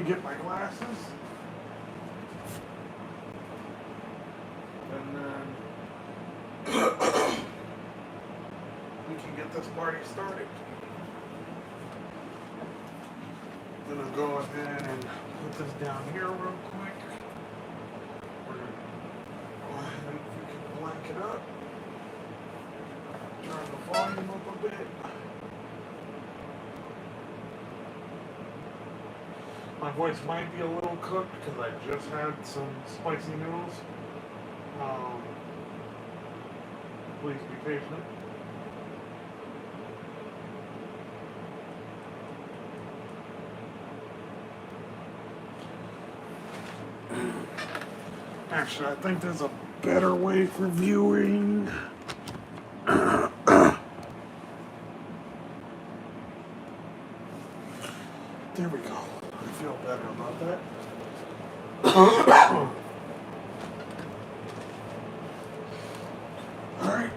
me get my glasses. And then we can get this party started. I'm gonna go ahead and put this down here real quick. We're gonna go ahead and we can blank it up. Turn the volume up a bit. My voice might be a little cooked because I just had some spicy noodles. Please be patient. Actually, I think there's a better way for viewing. There we go. I feel better about that. All right.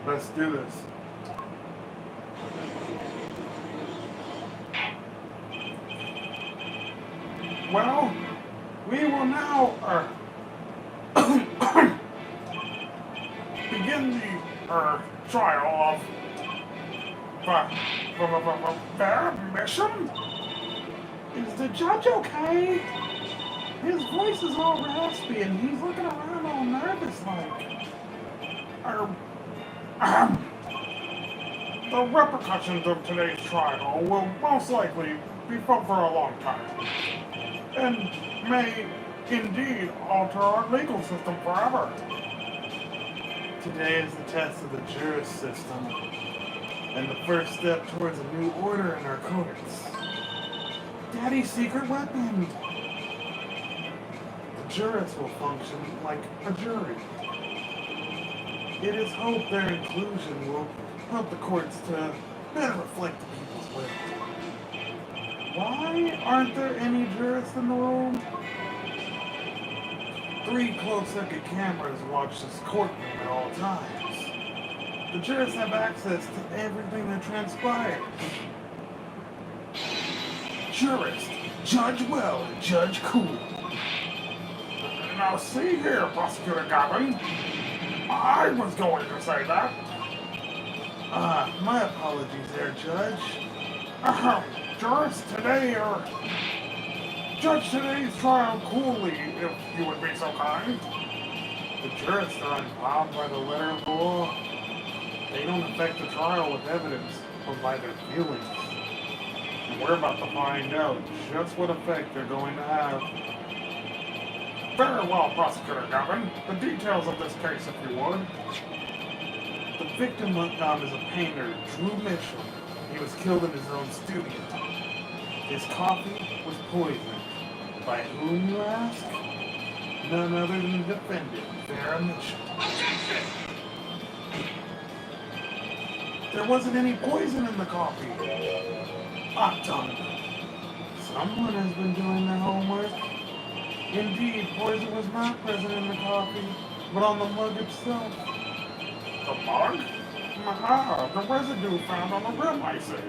Let's do this. Well, we will now begin the trial of Vera mission. Is the judge okay? His voice is all raspy and he's looking around all nervous like. The repercussions of today's trial will most likely be felt for a long time, and may indeed alter our legal system forever. Today is the test of the jurist system, and the first step towards a new order in our courts. Daddy's secret weapon! The jurists will function like a jury. It is hoped their inclusion will help the courts to better reflect the people's will. Why aren't there any jurists in the room? 3 closed-circuit cameras watch this courtroom at all times. The jurists have access to everything that transpires. Jurist, judge well and judge cool. Now see here, Prosecutor Goblin. I was going to say that. My apologies there, Judge. Jurist today, judge today's trial coolly, if you would be so kind. The jurists are unbound by the letter of the law. They don't affect the trial with evidence, but by their feelings. And we're about to find out just what effect they're going to have. Very well, Prosecutor Goblin. The details of this case, if you would. The victim is a painter, Drew Mitchell. He was killed in his own studio. His coffee was poisoned. By whom, you ask? None other than the defendant, Vera Mitchell. There wasn't any poison in the coffee. Done. Someone has been doing their homework. Indeed, poison was not present in the coffee, but on the mug itself. The mug? The residue found on the rim, I say.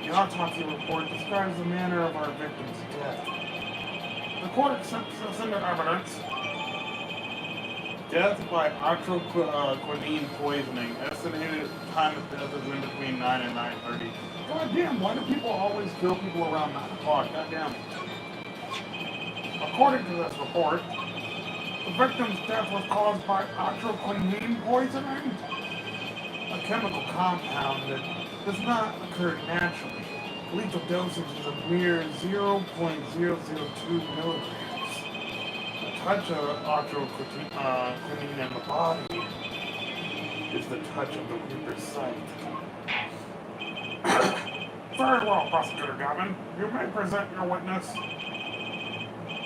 The autopsy report describes the manner of our victim's death. The court accepts this into evidence. Death by octroquinine poisoning. Estimated time of death is in between 9 and 9:30. Goddamn, why do people always kill people around 9 o'clock? Goddamn. According to this report, the victim's death was caused by octroquinine poisoning, a chemical compound that does not occur naturally. Lethal dosage is a mere 0.002 milligrams. The touch of octroquinine in the body is the touch of the reaper's sight. Very well, Prosecutor Goblin. You may present your witness.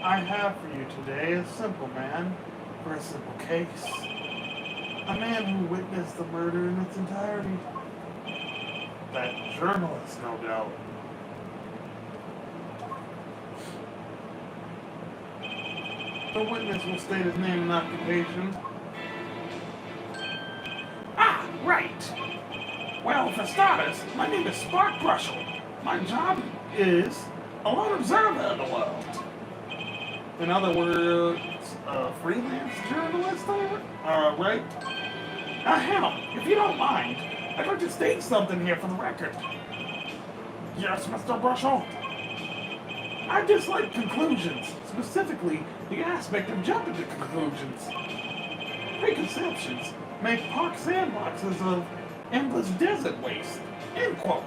I have for you today a simple man for a simple case. A man who witnessed the murder in its entirety. That journalist, no doubt. The witness will state his name and occupation. Ah, right. Well, for starters, my name is Spark Brushel. My job is a lone observer of the world. In other words, a freelance journalist, right? Hell, if you don't mind, I'd like to state something here for the record. Yes, Mr. Brushel? I dislike conclusions, specifically the aspect of jumping to conclusions. Preconceptions make park sandboxes of endless desert waste. End quote.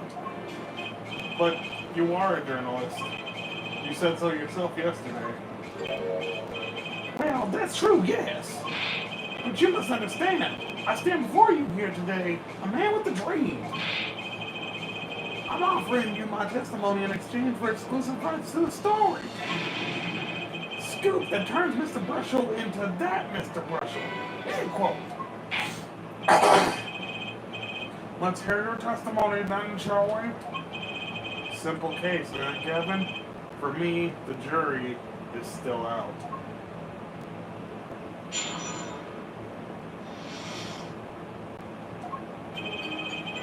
But you are a journalist. You said so yourself yesterday. Well, that's true, yes. But you must understand, I stand before you here today, a man with a dream. I'm offering you my testimony in exchange for exclusive rights to the story. Scoop that turns Mr. Brushel into that Mr. Brushel. End quote. Let's hear your testimony then, shall we? Simple case, Kevin? For me, the jury is still out.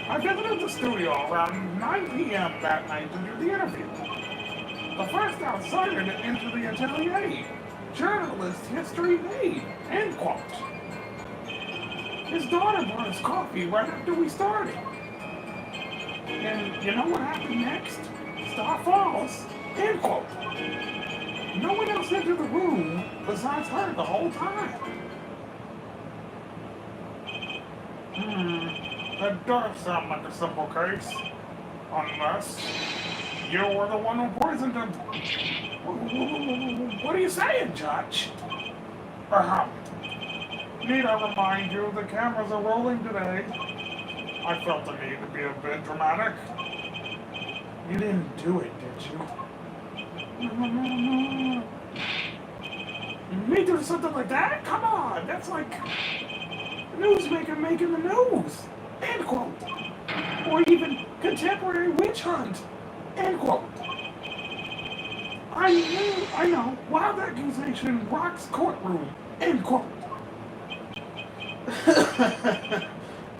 I visited the studio around 9 p.m. that night to do the interview. The first outsider to enter the atelier. Journalist history made. End quote. His daughter brought us coffee right after we started. And you know what happened next? Star Falls. End quote. No one else entered the room besides her the whole time. That does sound like a simple case. Unless you were the one who poisoned him. What are you saying, Judge? Need I remind you, the cameras are rolling today. I felt the need to be a bit dramatic. You didn't do it, did you? Me do something like that? Come on, that's like a newsmaker making the news. End quote. Or even contemporary witch hunt. End quote. I know. Wild accusation rocks courtroom. End quote.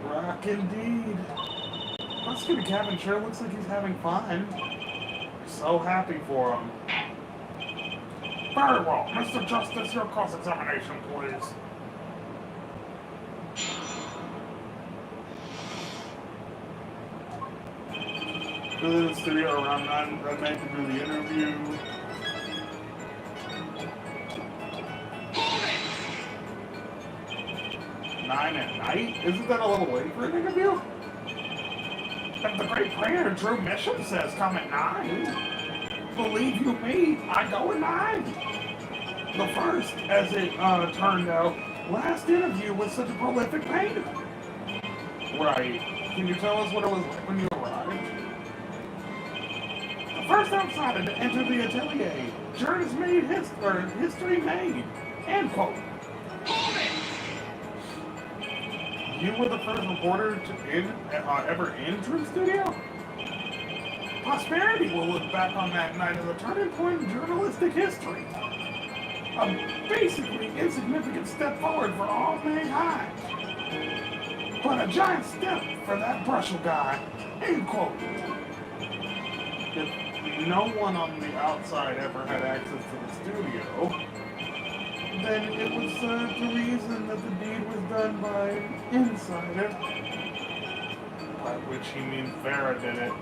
Rock indeed. Prosecutor Kevin sure looks like he's having fun. So happy for him. Very well. Mr. Justice, your cross-examination, please. Go to the studio around 9 that night to do the interview. Nine at night? Isn't that a little late for an interview? If the great player Drew Mission says come at 9, believe you me, I go at 9. The first, as it turned out, last interview was such a prolific painter. Right. Can you tell us what it was like when you arrived? The first outsider to enter the atelier. Journals made history made. End quote. You were the first reporter ever in Drew's studio? Posterity will look back on that night as a turning point in journalistic history. A basically insignificant step forward for all mankind. But a giant step for that Brushel guy. End quote. If no one on the outside ever had access to the studio, then it would serve to reason that the deed was done by an insider. By which he means Vera did it.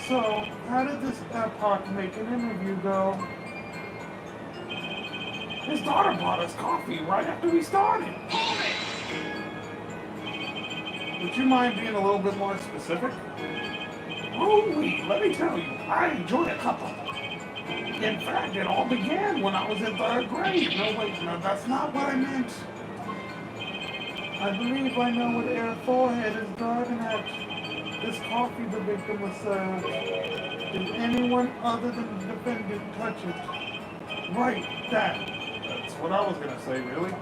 So, how did this epoch make an interview go? His daughter brought us coffee right after we started. Would you mind being a little bit more specific? Oh, let me tell you, I enjoy a couple. In fact, it all began when I was in 3rd grade. No, wait, no, that's not what I meant. I believe I know what Air Forehead is driving at. This coffee the victim was served. Did anyone other than the defendant touch it? Right, that. That's what I was gonna say, really.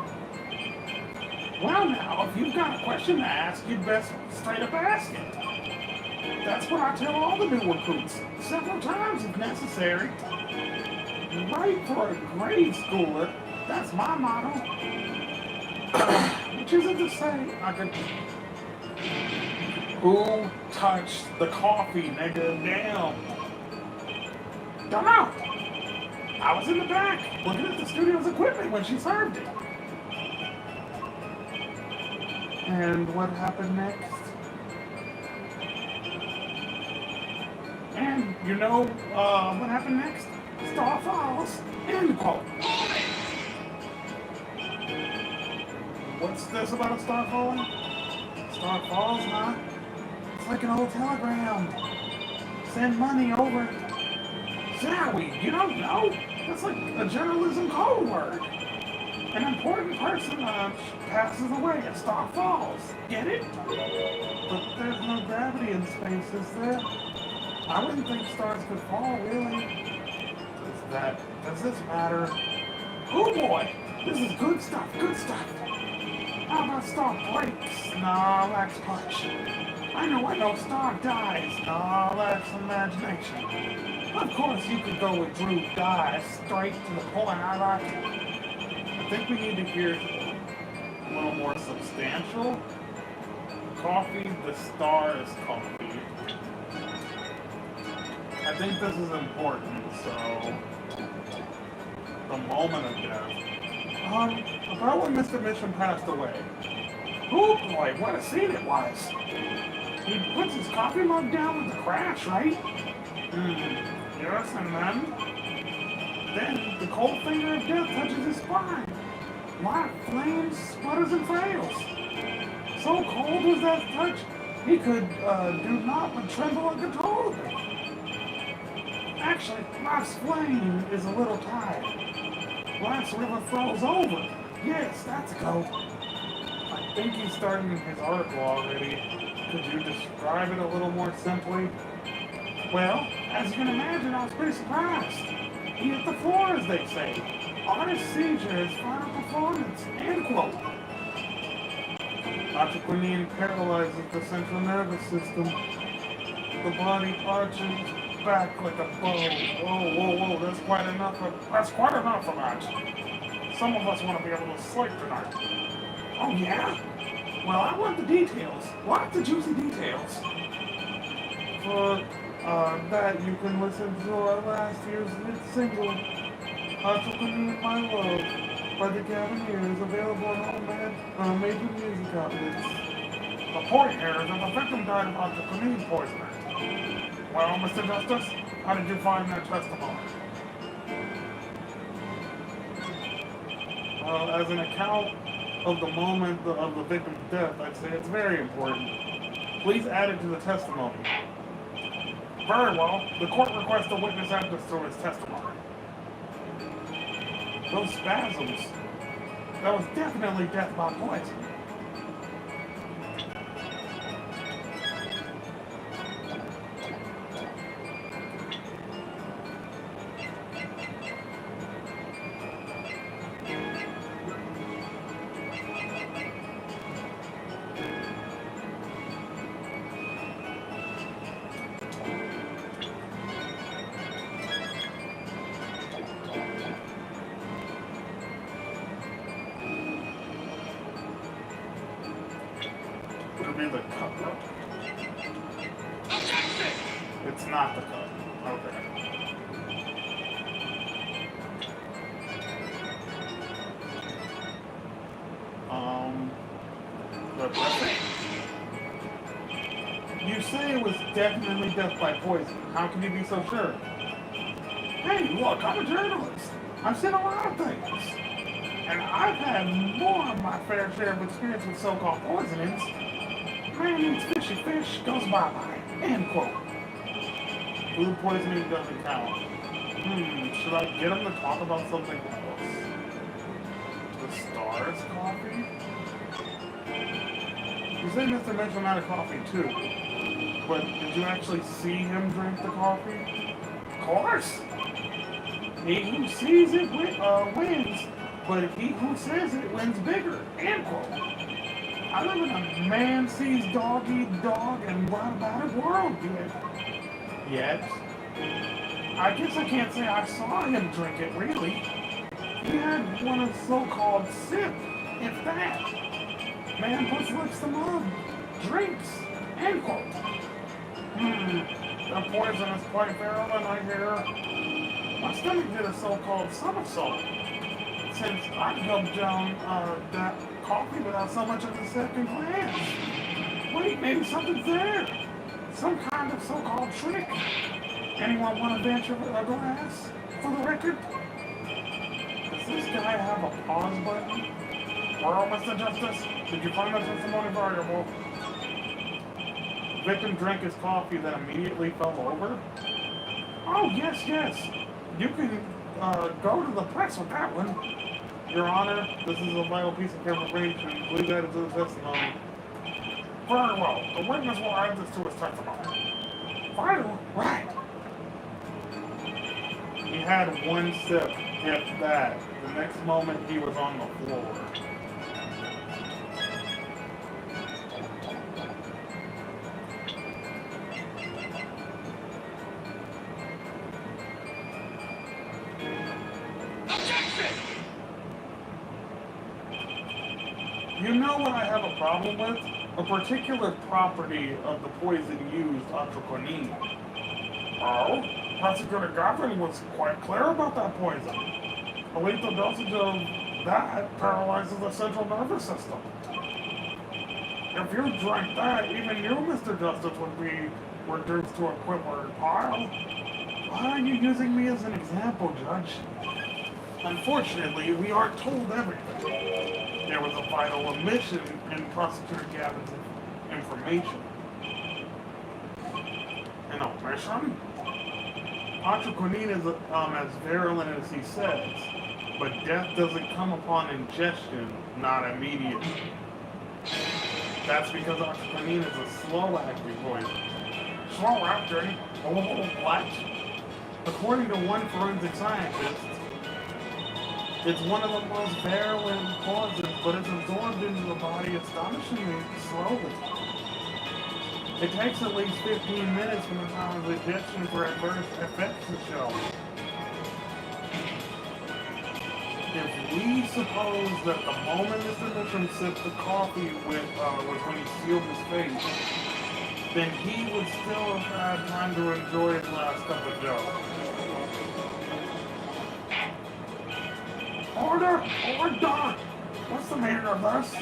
Well now, if you've got a question to ask, you'd best straight up ask it. That's what I tell all the new recruits, several times if necessary. Right for a grade schooler. That's my motto. Which isn't to say I could... Who touched the coffee, nigga? Damn. Don't know. I was in the back, looking at the studio's equipment when she served it. And what happened next? And you know what happened next? Star Falls. End quote. What's this about a star falling? Star Falls, huh? It's like an old telegram. Send money over. Zowie, you don't know? That's like a journalism code word. An important person passes away at Star Falls. Get it? But there's no gravity in space, is there? I wouldn't think stars could fall, really. Does this matter? Oh boy! This is good stuff, good stuff. How about star breaks? No, that's punch. I know, star dies. No, that's imagination. Of course, you could go with Drew dies straight to the point. I like it. I think we need to hear a little more substantial. Coffee, the star is coffee. I think this is important, so... The moment of death. About when Mr. Mission passed away. Oh boy, what a scene it was. He puts his coffee mug down with the crash, right? Yes, and then the cold finger of death touches his spine. Light flames, sputters, and fails. So cold was that touch, he could do naught but tremble uncontrollably. Actually, life's flame is a little tired. Life's river flows over. Yes, that's a go. I think he's starting his article already. Could you describe it a little more simply? Well, as you can imagine, I was pretty surprised. He hit the floor, as they say. Artist seizure, his final performance. End quote. Dr. Quinine paralyzes the central nervous system. The body arches back like a bow. Whoa, that's quite enough of that. Some of us want to be able to sleep tonight. Oh yeah? Well, I want the details. Lots of juicy details. For that, you can listen to our last year's hit single, Dr. Quinine, My Love, by the Cavaliers, available on all major music outlets. The point here is that the victim died of Dr. Quinine poisoning. Well, Mr. Justice, how did you find that testimony? As an account of the moment of the victim's death, I'd say it's very important. Please add it to the testimony. Very well. The court requests the witness add this to his testimony. Those spasms. That was definitely death by poison. Would it be the cup? It's not the cup. Okay. The blessing? You say it was definitely death by poison. How can you be so sure? Hey, look, I'm a journalist. I've seen a lot of things. And I've had more of my fair share of experience with so-called poisonings. Man eats fishy fish, goes bye-bye. End quote. Food poisoning doesn't count. Should I get him to talk about something else? The stars coffee? You say Mr. Mitchell had a coffee too. But did you actually see him drink the coffee? Of course! He who sees it wins, but he who says it wins bigger. End quote. I live in a man sees dog eat dog and what about it world yet. I guess I can't say I saw him drink it, really. He had one of the so-called sip, if that. Man puts lips to mud, drinks, end quote. The poison is quite virulent, I hear. My stomach did a so-called somersault since I gulped down that coffee without so much as a second glance. Wait, maybe something's there. Some kind of so-called trick. Anyone want to venture a glass for the record? Does this guy have a pause button? Well, Mr. Justice, did you find the testimony valuable? Victim drank his coffee, then immediately fell over. Oh, yes. You can go to the press with that one. Your Honor, this is a vital piece of information. Please add it to the testimony. Very well. The witness will add this to his testimony. Vital? Right. He had one sip, if that. The next moment, he was on the floor. You know what I have a problem with? A particular property of the poison used, atroquinine. Oh? Prosecutor Gavin was quite clear about that poison. A lethal dosage of that paralyzes the central nervous system. If you drank that, even you, Mr. Justice, would be reduced to a equivalent pile. Why are you using me as an example, Judge? Unfortunately, we aren't told everything. There was a vital omission in Prosecutor Gavin's information. An omission? Atroquinine is as virulent as he says, but death doesn't come upon ingestion, not immediately. That's because atroquinine is a slow-acting poison. Slow-acting? What? According to one forensic scientist, it's one of the most virulent poisons, but it's absorbed into the body astonishingly slowly. It takes at least 15 minutes from the time of ingestion for adverse effects to show. If we suppose that the moment Mr. Mitchum sipped the coffee was when he sealed his face, then he would still have had time to enjoy his last cup of joe. Order! What's the meaning of this?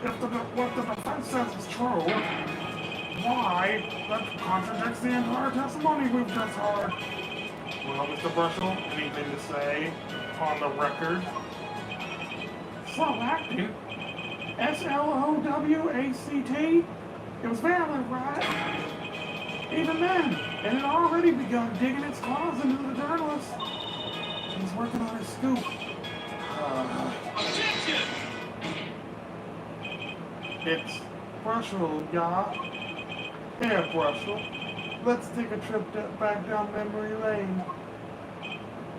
If what the defense says is true, why? That contradicts the entire testimony we've just heard. Well, Mr. Brushel, anything to say on the record? Slow acting? SLOWACT? It was valid, right? Even then, it had already begun digging its claws into the journalist. He's working on his scoop. Objection! It's Brushel, yeah. Here, Brushel. Let's take a trip back down memory lane.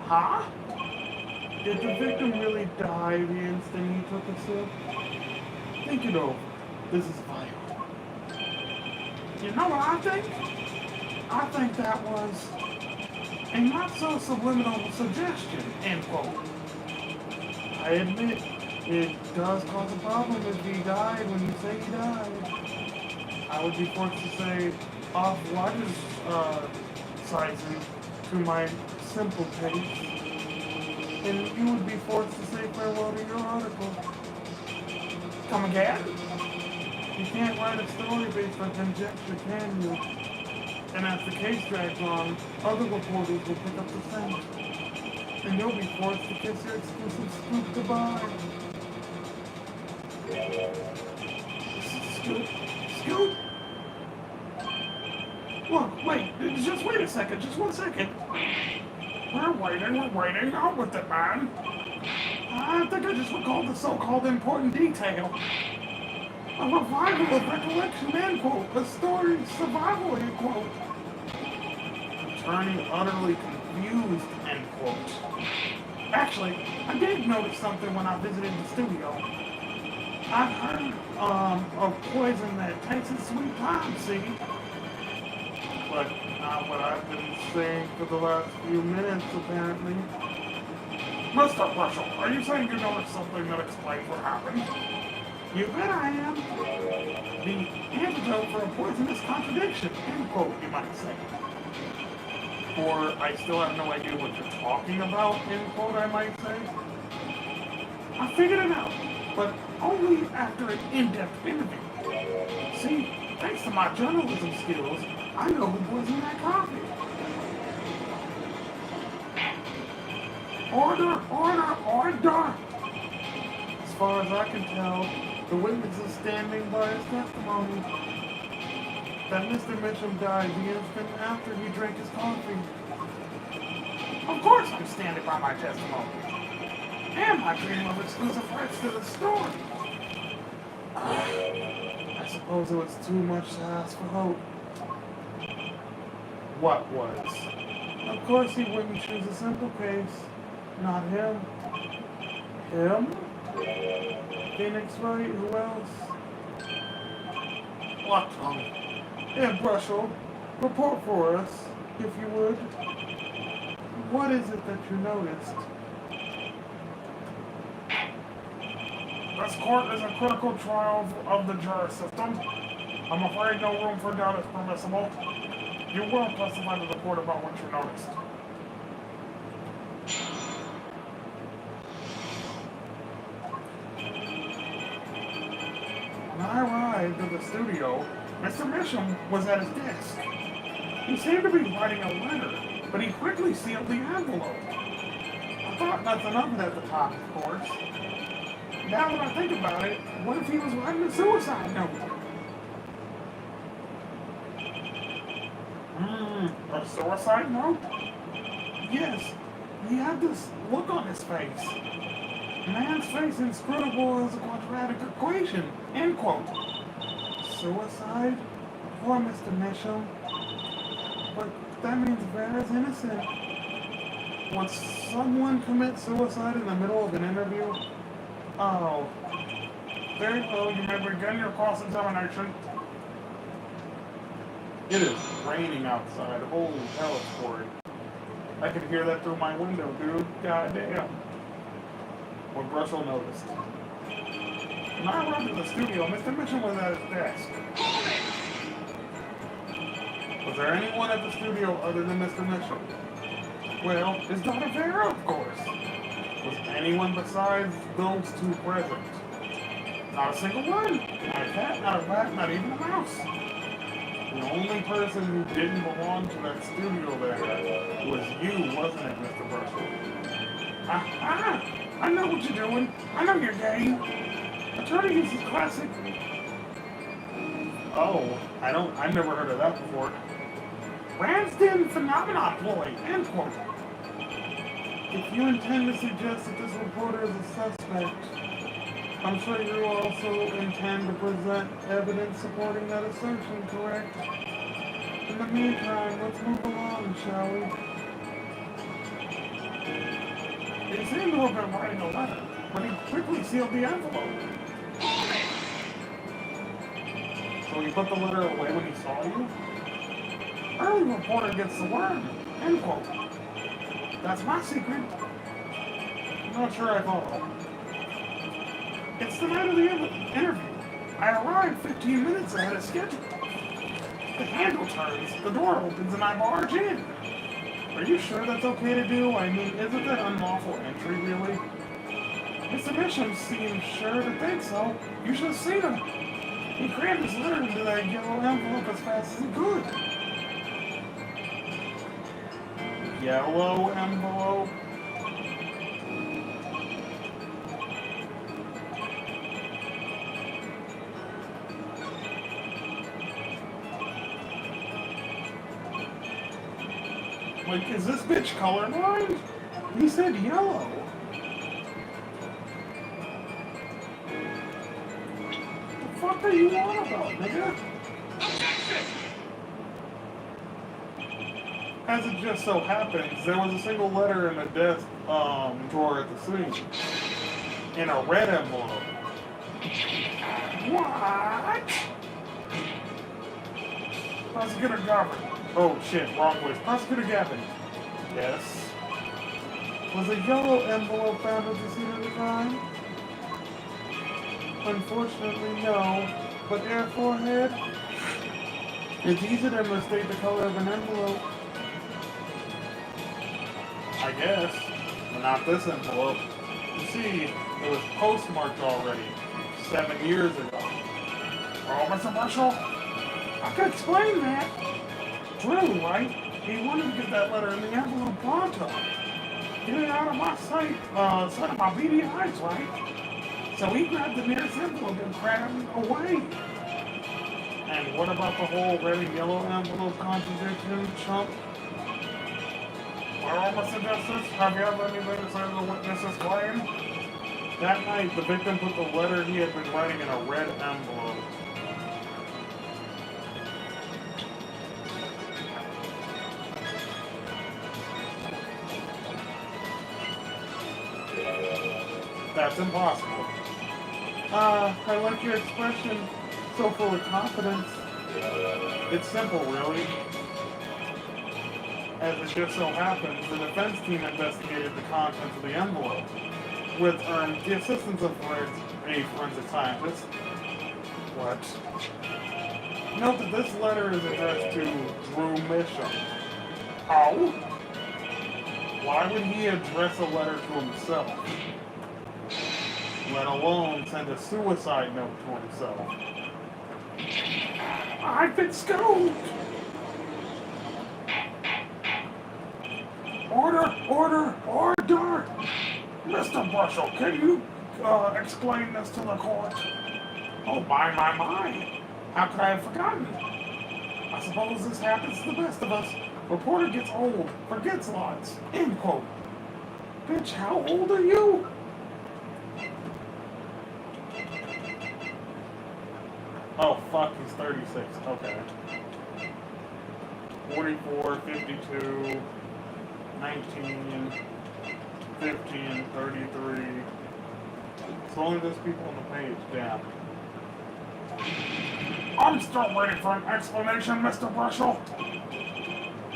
Huh? Did the victim really die the instant he took a sip? Think it over. This is vital. You know what I think? I think that was a not-so-subliminal suggestion, end quote. I admit, it does cause a problem if he died when you say he died. I would be forced to say off Rogers' sizing to my simple taste, and you would be forced to say farewell to your article. Come again? You can't write a story based on conjecture, can you? And as the case drags on, other reporters will pick up the scent. And you'll be forced to kiss your exclusive scoop goodbye. Scoop? Look, wait, just wait a second, just 1 second. We're waiting, out with it, man. I think I just recalled the so-called important detail. A revival of recollection, end quote. A story survival, end quote. Turning utterly confused, end quote. Actually, I did notice something when I visited the studio. I've heard of poison that takes its sweet time, see? but not what I've been saying for the last few minutes, apparently. Mr. Russell, are you saying you noticed something that explains what happened? You bet I am. The antidote for a poisonous contradiction, end quote, you might say. Or I still have no idea what you're talking about, end quote, I might say. I figured it out, but only after an in-depth interview. See, thanks to my journalism skills, I know who poisoned that coffee. Order, order, order! As far as I can tell, the witness is standing by his testimony that Mr. Mitchum died the instant after he drank his coffee. Of course I'm standing by my testimony. And my dream of exclusive rights to the story. I suppose it was too much to ask for hope. What was? Of course he wouldn't choose a simple case. Not him. Him? Phoenix Wright, who else? What? Ed Brushel, report for us, if you would. What is it that you noticed? This court is a critical trial of the jury system. I'm afraid no room for doubt is permissible. You will testify to the court about what you noticed. When I arrived at the studio, Mr. Mitchum was at his desk. He seemed to be writing a letter, but he quickly sealed the envelope. I thought nothing of it at the time, of course. Now that I think about it, what if he was writing a suicide note? A suicide note? Yes, he had this look on his face. A man's face inscrutable as a quadratic equation, end quote. Suicide? Poor Mr. Mitchell. But that means Vera's innocent. Would someone commit suicide in the middle of an interview? Oh. Very well, you may begin your cross-examination. It is raining outside. Holy hell, it's pouring. I could hear that through my window, dude. Goddamn. What Brushel noticed. When I arrived at the studio, Mr. Mitchell was at his desk. Was there anyone at the studio other than Mr. Mitchell? Well, his daughter Vera, of course. Was anyone besides those two present? Not a single one. Not a cat, not a rat, not even a mouse. The only person who didn't belong to that studio there was you, wasn't it, Mr. Brushel? I know what you're doing. I know you're gay. Attorney is a classic. Oh, I've never heard of that before. Ramsden phenomenon ploy, end quote. If you intend to suggest that this reporter is a suspect, I'm sure you also intend to present evidence supporting that assertion, correct? In the meantime, let's move along, shall we? He seemed to have been writing a letter, but he quickly sealed the envelope. So he put the letter away when he saw you? Early reporter gets the worm, end quote. That's my secret. I'm not sure I follow. It's the night of the interview. I arrived 15 minutes ahead of schedule. The handle turns, the door opens, and I barge in. Are you sure that's okay to do? I mean, isn't that unlawful entry, really? Mr. Mitchum seemed sure to think so. You should have seen him. He crammed his letter into that yellow envelope as fast as he could. Yellow envelope? Like, is this bitch colorblind? He said yellow. What the fuck are you on about, nigga? As it just so happens, there was a single letter in the desk drawer at the scene. In a red envelope. What? Prosecutor Garvin, Oh shit, wrong place. Prosecutor Gavin. Yes. Was a yellow envelope found at the scene of the crime? Unfortunately, no. But therefore, head, it's easy to mistake the color of an envelope. I guess. But not this envelope. You see, it was postmarked already. 7 years ago. Oh, Mr. Marshall? I could explain that. Drew, right? He wanted to get that letter in the envelope pronto. Get it out of my sight, sight of my beady eyes, right? So he grabbed the nearest envelope and crammed it away. And what about the whole red and yellow envelope contradiction, chump? Well, Mr. Justice, have you ever anything to say to the witness's claim? That night, the victim put the letter he had been writing in a red envelope. That's impossible. I like your expression, so full of confidence. It's simple, really. As it just so happens, the defense team investigated the contents of the envelope with the assistance of a forensic scientist. What? Note that this letter is addressed to Drew Misham. Oh? Why would he address a letter to himself? Let alone send a suicide note to himself. I've been scooped! Order! Mr. Marshall, can you explain this to the court? Oh, my. How could I have forgotten? I suppose this happens to the best of us. Reporter gets old, forgets lots. End quote. Bitch, how old are you? Oh, fuck, he's 36. Okay. 44, 52, 19, 15, 33. So only there's people on the page. Damn. I'm still waiting for an explanation, Mr. Marshall.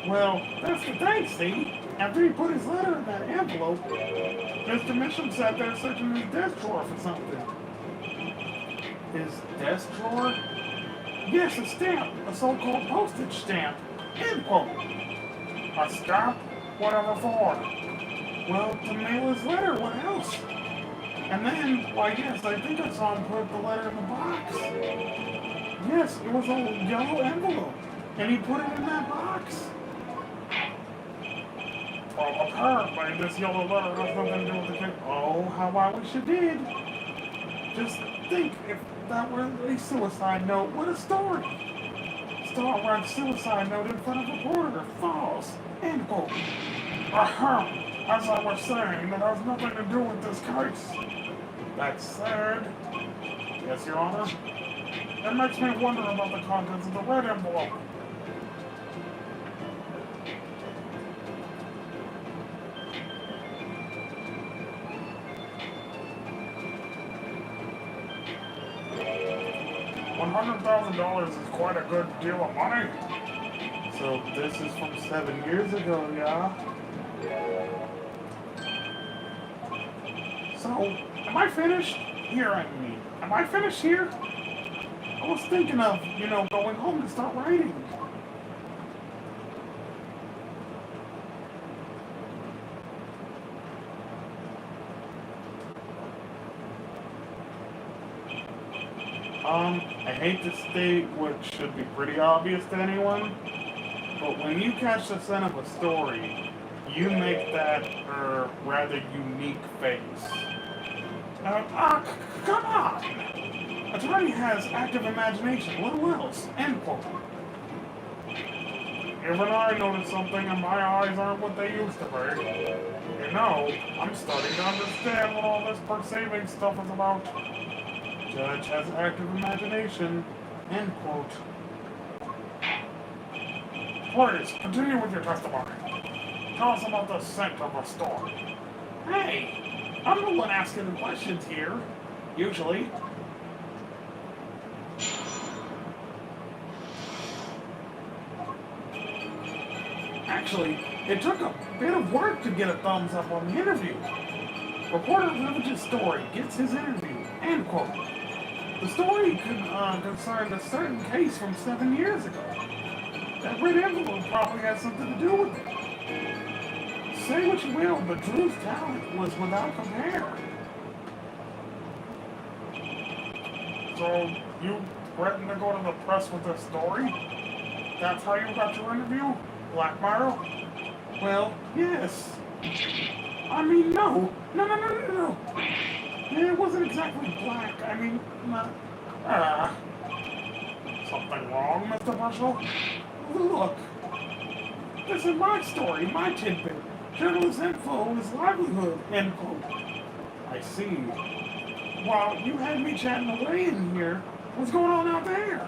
Well, that's the thing, see? After he put his letter in that envelope, Mr. Misham sat there searching his desk drawer for something. His desk drawer? Yes, a stamp, a so-called postage stamp. End quote. A stamp? Whatever for? Well, to mail his letter, what else? And then, why yes, I think I saw him put the letter in the box. Yes, it was a yellow envelope, and he put it in that box. Well, apparently this yellow letter has nothing to do with the case. Oh, how I wish it did. Just think, if that were a suicide note, what a story. Star writes suicide note in front of a reporter. False. End quote. As I was saying, it has nothing to do with this case. That's sad. Yes, Your Honor. It makes me wonder about the contents of the red envelope. $100,000 is quite a good deal of money. So this is from 7 years ago, yeah? So, am I finished? Here, I mean. Am I finished here? I was thinking of, going home to start writing. I hate to state what should be pretty obvious to anyone, but when you catch the scent of a story, you make that rather unique face. Come on! Attorney has active imagination, little else. End quote. Even I noticed something and my eyes aren't what they used to be. I'm starting to understand what all this perceiving stuff is about. Judge has active imagination. End quote. Please, continue with your testimony. Tell us about the scent of a story. Hey, I'm the one asking the questions here. Usually. Actually, it took a bit of work to get a thumbs up on the interview. Reporter Village's story gets his interview. End quote. The story concerned a certain case from 7 years ago. That red envelope probably has something to do with it. Say what you will, but Drew's talent was without compare. So, you threatened to go to the press with this story? That's how you got your interview? Blackmail? Well, yes. I mean, no. No. It wasn't exactly black. I mean, Something wrong, Mr. Bushel? look. This is my story, my tidbit. Journalist info is livelihood, end quote. I see. While you had me chatting away in here, what's going on out there?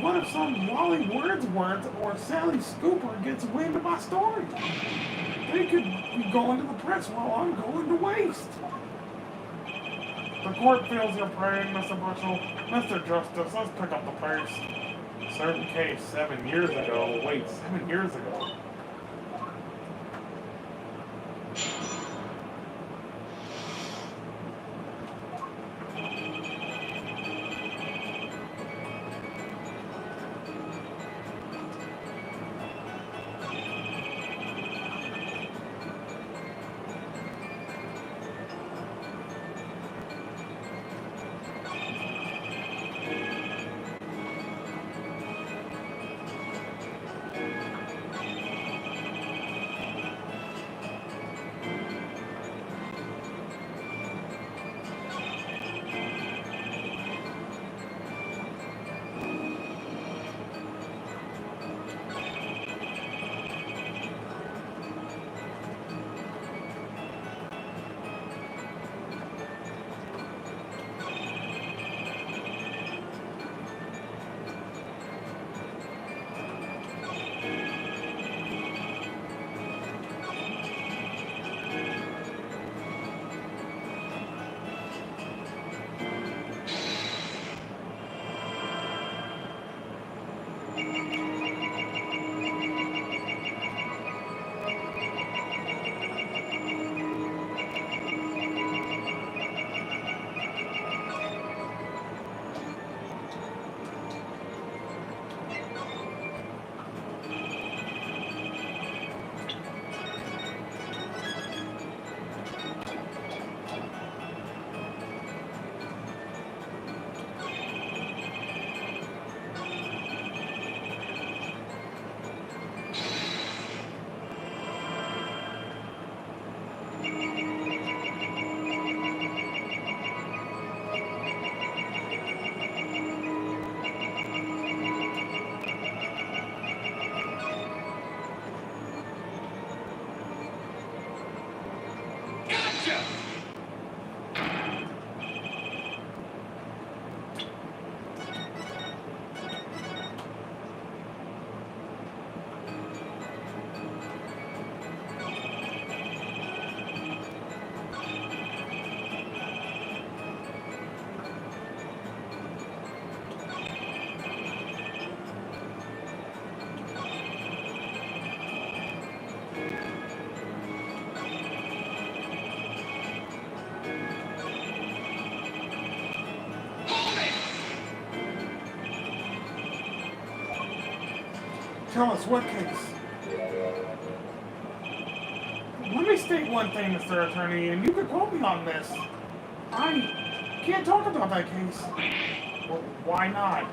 What if some Wally Wordsworth or Sally Scooper gets wind of my story? They could be going to the press while I'm going to waste. The court feels your pain, Mr. Bushel. Mr. Justice, let's pick up the pace. Certain case 7 years ago. Wait, 7 years ago? Tell us what case? Let me state one thing, Mr. Attorney, and you can quote me on this. I can't talk about that case. Well, why not?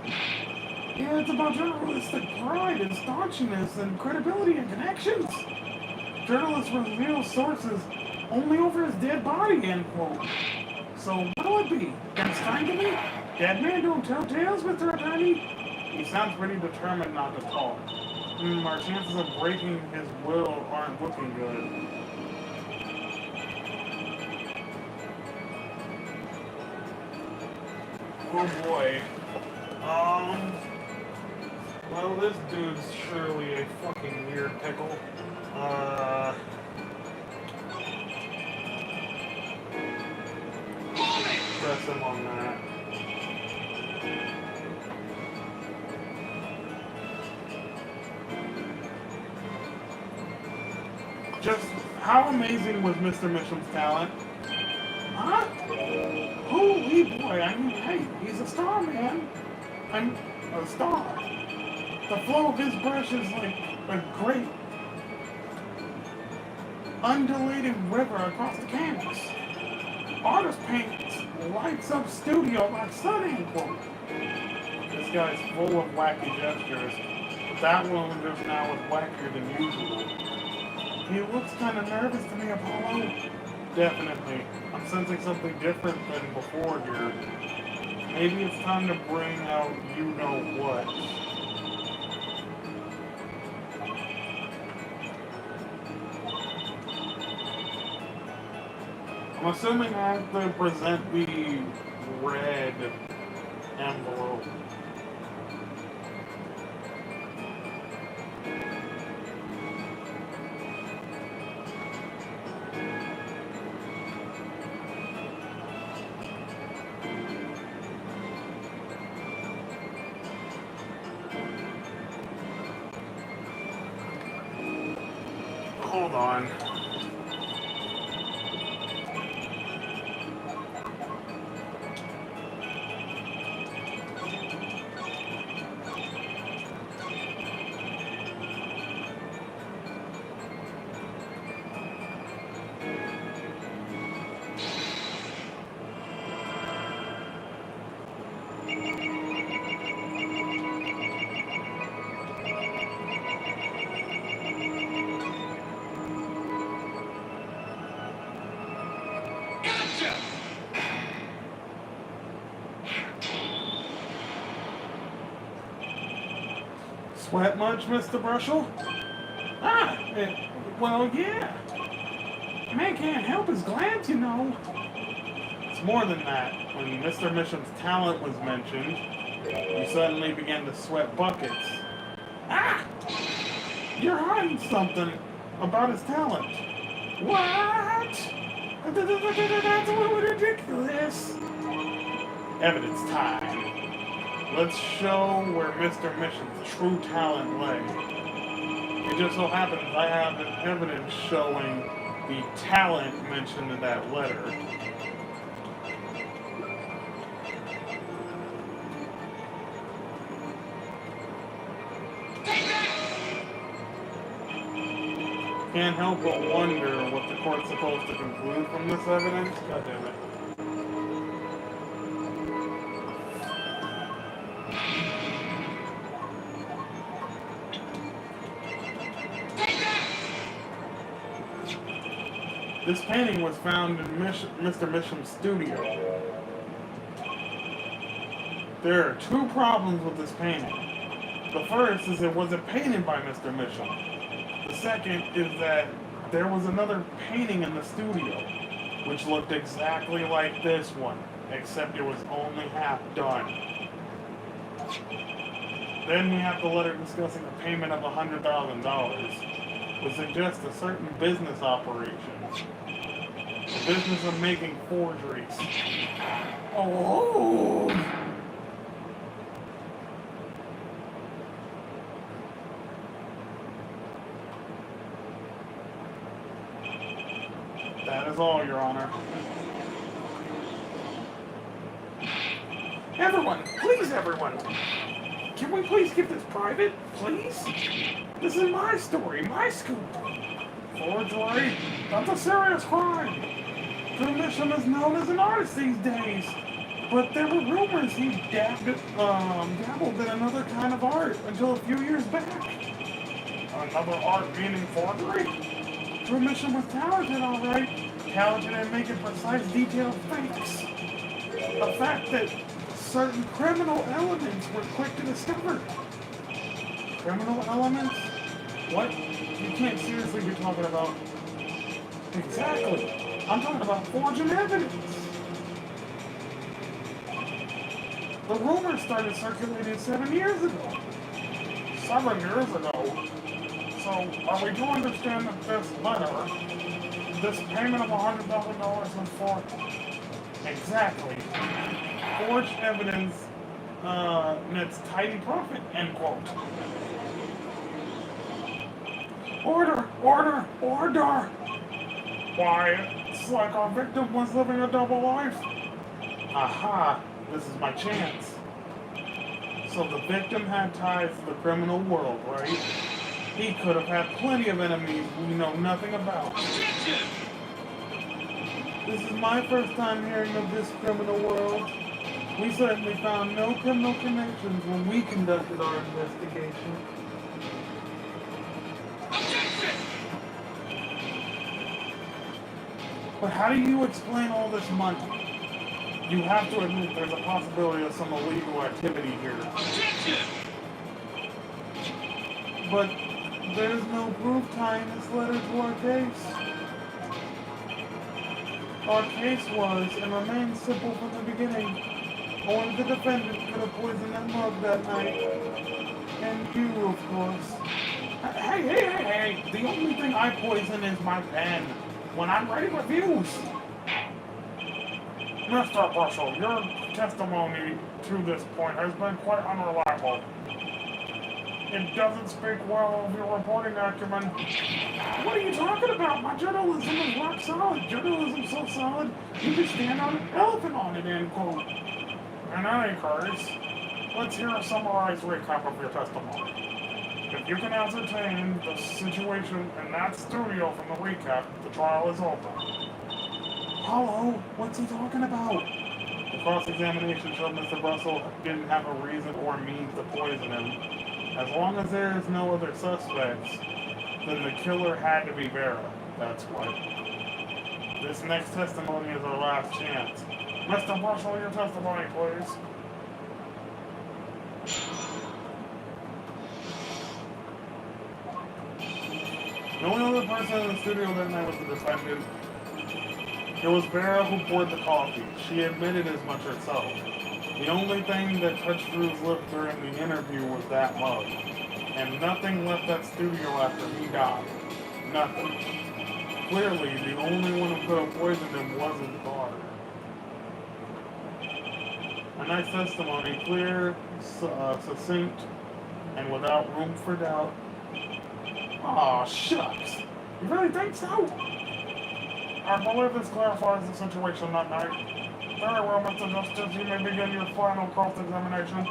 Yeah, it's about journalistic pride and staunchness and credibility and connections. Journalists reveal sources only over his dead body, end quote. So what'll it be? Gonna strangle me? Dead man don't tell tales, Mr. Attorney? He sounds pretty determined not to talk. Our chances of breaking his will aren't looking good. Oh boy. Well, this dude's surely a fucking weird pickle. Press him on that. Just how amazing was Mr. Misham's talent? Huh? Holy boy, I mean, hey, he's a star, man. I'm a star. The flow of his brush is like a great undulating river across the canvas. Artist paints lights up studio like sun quote. This guy's full of wacky gestures. That one just now is wackier than usual. He looks kind of nervous to me, Apollo. Definitely. I'm sensing something different than before here. Maybe it's time to bring out you-know-what. I'm assuming I have to present the red envelope. Hold on. Sweat much, Mr. Brushel? Well, yeah. Man can't help his glance, you know. It's more than that. When Mr. Misham's talent was mentioned, you suddenly began to sweat buckets. You're hiding something about his talent. What? That's ridiculous. Evidence time. Let's show where Mr. Mission's true talent lay. It just so happens I have an evidence showing the talent mentioned in that letter. Can't help but wonder what the court's supposed to conclude from this evidence. God damn it. This painting was found in Mr. Misham's studio. There are two problems with this painting. The first is it wasn't painted by Mr. Misham. The second is that there was another painting in the studio, which looked exactly like this one, except it was only half done. Then we have the letter discussing a payment of $100,000, which suggests a certain business operation. The business of making forgeries. Oh! That is all, Your Honor. Everyone! Please, everyone! Can we please keep this private? Please? This is my story, my scoop. Forgery? That's a serious crime. The Misham is known as an artist these days. But there were rumors he dabbled in another kind of art until a few years back. Another art meaning forgery? The Misham was talented, alright. Talented at making precise, detailed fakes. A fact that certain criminal elements were quick to discover. Criminal elements? What? You can't seriously be talking about... Exactly. I'm talking about forging evidence. The rumors started circulating 7 years ago. 7 years ago? So, are we to understand that this letter, this payment of $100,000 was for... Exactly. Forged evidence nets tidy profit, end quote. Order! Order! Order! Why, it's like our victim was living a double life. Aha! This is my chance. So the victim had ties to the criminal world, right? He could have had plenty of enemies we know nothing about. This is my first time hearing of this criminal world. We certainly found no criminal connections when we conducted our investigation. But how do you explain all this money? You have to admit there's a possibility of some illegal activity here. But there's no proof tying this letter to our case. Our case was and remains simple from the beginning. Only the defendant could have poisoned that mug that night. And you, of course. Hey! The only thing I poison is my pen. When I'm writing reviews. Mr. Bushel, your testimony to this point has been quite unreliable. It doesn't speak well of your reporting acumen. What are you talking about? My journalism is rock solid. Journalism's so solid, you could stand on an elephant on it, end quote. In any case, let's hear a summarized recap of your testimony. If you can ascertain the situation in that studio from the recap, the trial is over. Hello? What's he talking about? The cross-examination showed Mr. Russell didn't have a reason or means to poison him. As long as there is no other suspects, then the killer had to be Vera. That's what. This next testimony is our last chance. Mr. Russell, your testimony, please. The only other person in the studio that night was the defendant. It was Vera who poured the coffee. She admitted as much herself. The only thing that touched Drew's lip during the interview was that mug. And nothing left that studio after he died. Nothing. Clearly, the only one who could have poisoned him was his daughter. A nice testimony, clear, succinct, and without room for doubt. Aw, shucks. You really think so? I believe this clarifies the situation that night. Very well, Mr. Justice, you may begin your final cross-examination.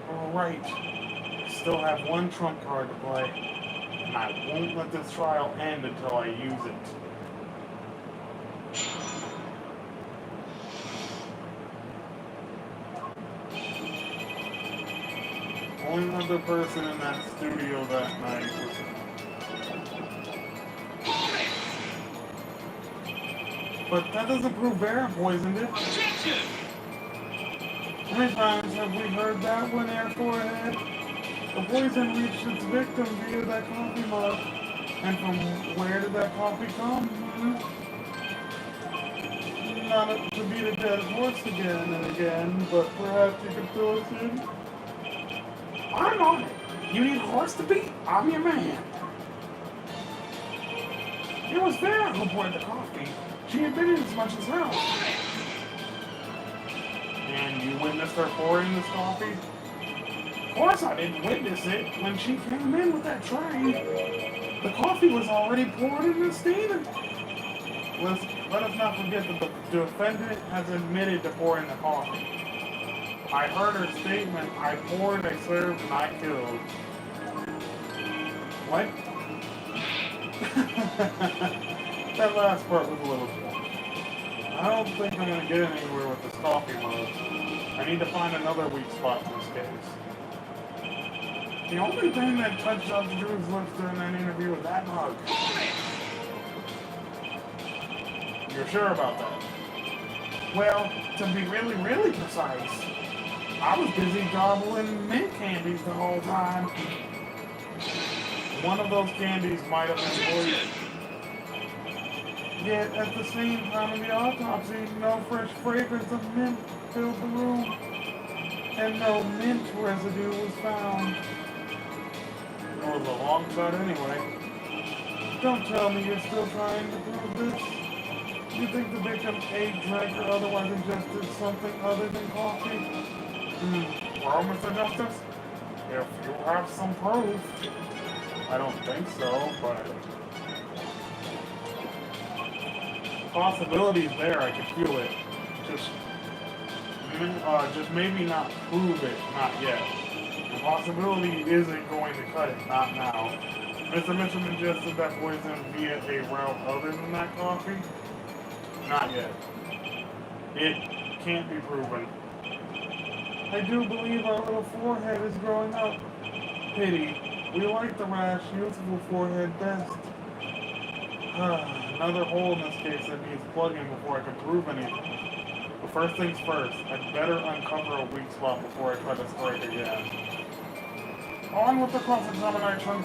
All right. I still have one trump card to play, and I won't let this trial end until I use it. Only other person in that studio that night was... But that doesn't prove Vera poisoned it. How many times have we heard that one air forehead? The poison reached its victim via that coffee mug. And from where did that coffee come? Not to beat a dead horse again and again, but perhaps you could fill us in. I'm on it. You need a horse to beat? I'm your man. It was Vera who poured the coffee. She admitted as much as hell. And you witnessed her pouring this coffee? Of course I didn't witness it. When she came in with that tray, the coffee was already poured in and steaming. Let us not forget that the defendant has admitted to pouring the coffee. I heard her statement, I poured, I served, and I killed. What? That last part was a little short. I don't think I'm going to get anywhere with this coffee mug. I need to find another weak spot in this case. The only thing that touched Dr. Drew's lips during that interview was that mug. You're sure about that? Well, to be really, really precise, I was busy gobbling mint candies the whole time. One of those candies might have been poison. Yet, at the same time of the autopsy, no fresh fragrance of mint filled the room, and no mint residue was found. It was a long shot anyway. Don't tell me you're still trying to prove this. You think the victim ate, drank, or otherwise ingested something other than coffee? Well, Mr. Justice, if you have some proof. I don't think so, but possibility's there. I can feel it. Just, just maybe not prove it, not yet. The possibility isn't going to cut it, not now. Mr. Mitchell ingested that poison via a route other than that coffee? Not yet. It can't be proven. I do believe our little forehead is growing up. Pity. We like the rash, youthful forehead best. Another hole in this case that needs plugging before I can prove anything. But first things first, I'd better uncover a weak spot before I try to strike again. On with the cross-examination.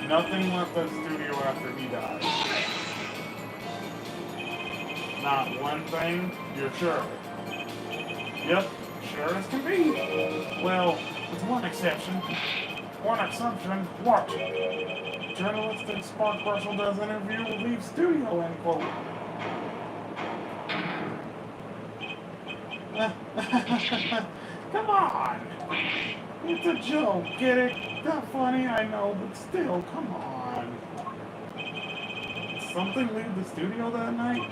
Nothing left the studio after he died. Not one thing, you're sure? Yep, sure as can be. Well, with one exception. One exception? What? Journalistic spark Russell does interview will leave studio, end quote. Come on! It's a joke, get it? Not funny, I know, but still, come on. Did something leave the studio that night?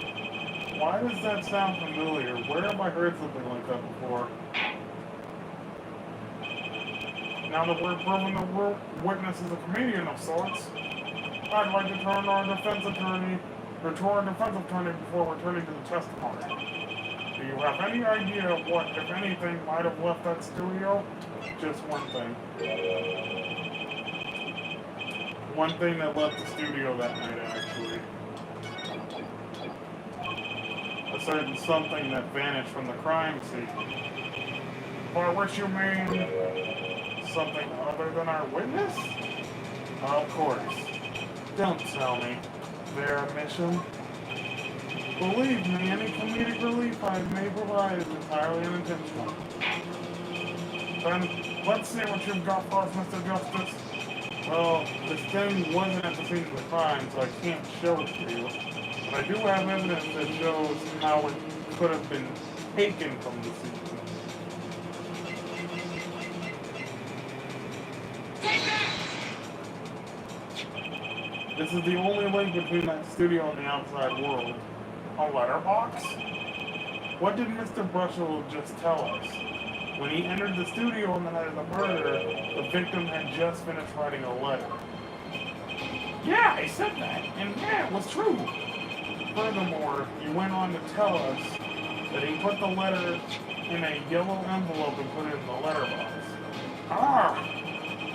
Why does that sound familiar? Where have I heard something like that before? Now that we're proving the witness is a comedian of sorts, I'd like to turn to our defense attorney before returning to the testimony. Do you have any idea what, if anything, might have left that studio? Just one thing. One thing that left the studio that night, actually. A certain something that vanished from the crime scene. By which you mean something other than our witness? Of course. Don't tell me. Their mission? Believe me, any comedic relief I may provide is entirely unintentional. Then, let's see what you've got for us, Mr. Justice. Well, this thing wasn't at the scene of the crime, so I can't show it to you. But I do have evidence that shows how it could have been taken from the scene. This is the only link between that studio and the outside world. A letterbox? What did Mr. Brushell just tell us? When he entered the studio on the night of the murder, the victim had just finished writing a letter. Yeah, I said that, and yeah, it was true. Furthermore, he went on to tell us that he put the letter in a yellow envelope and put it in the letterbox. Ah!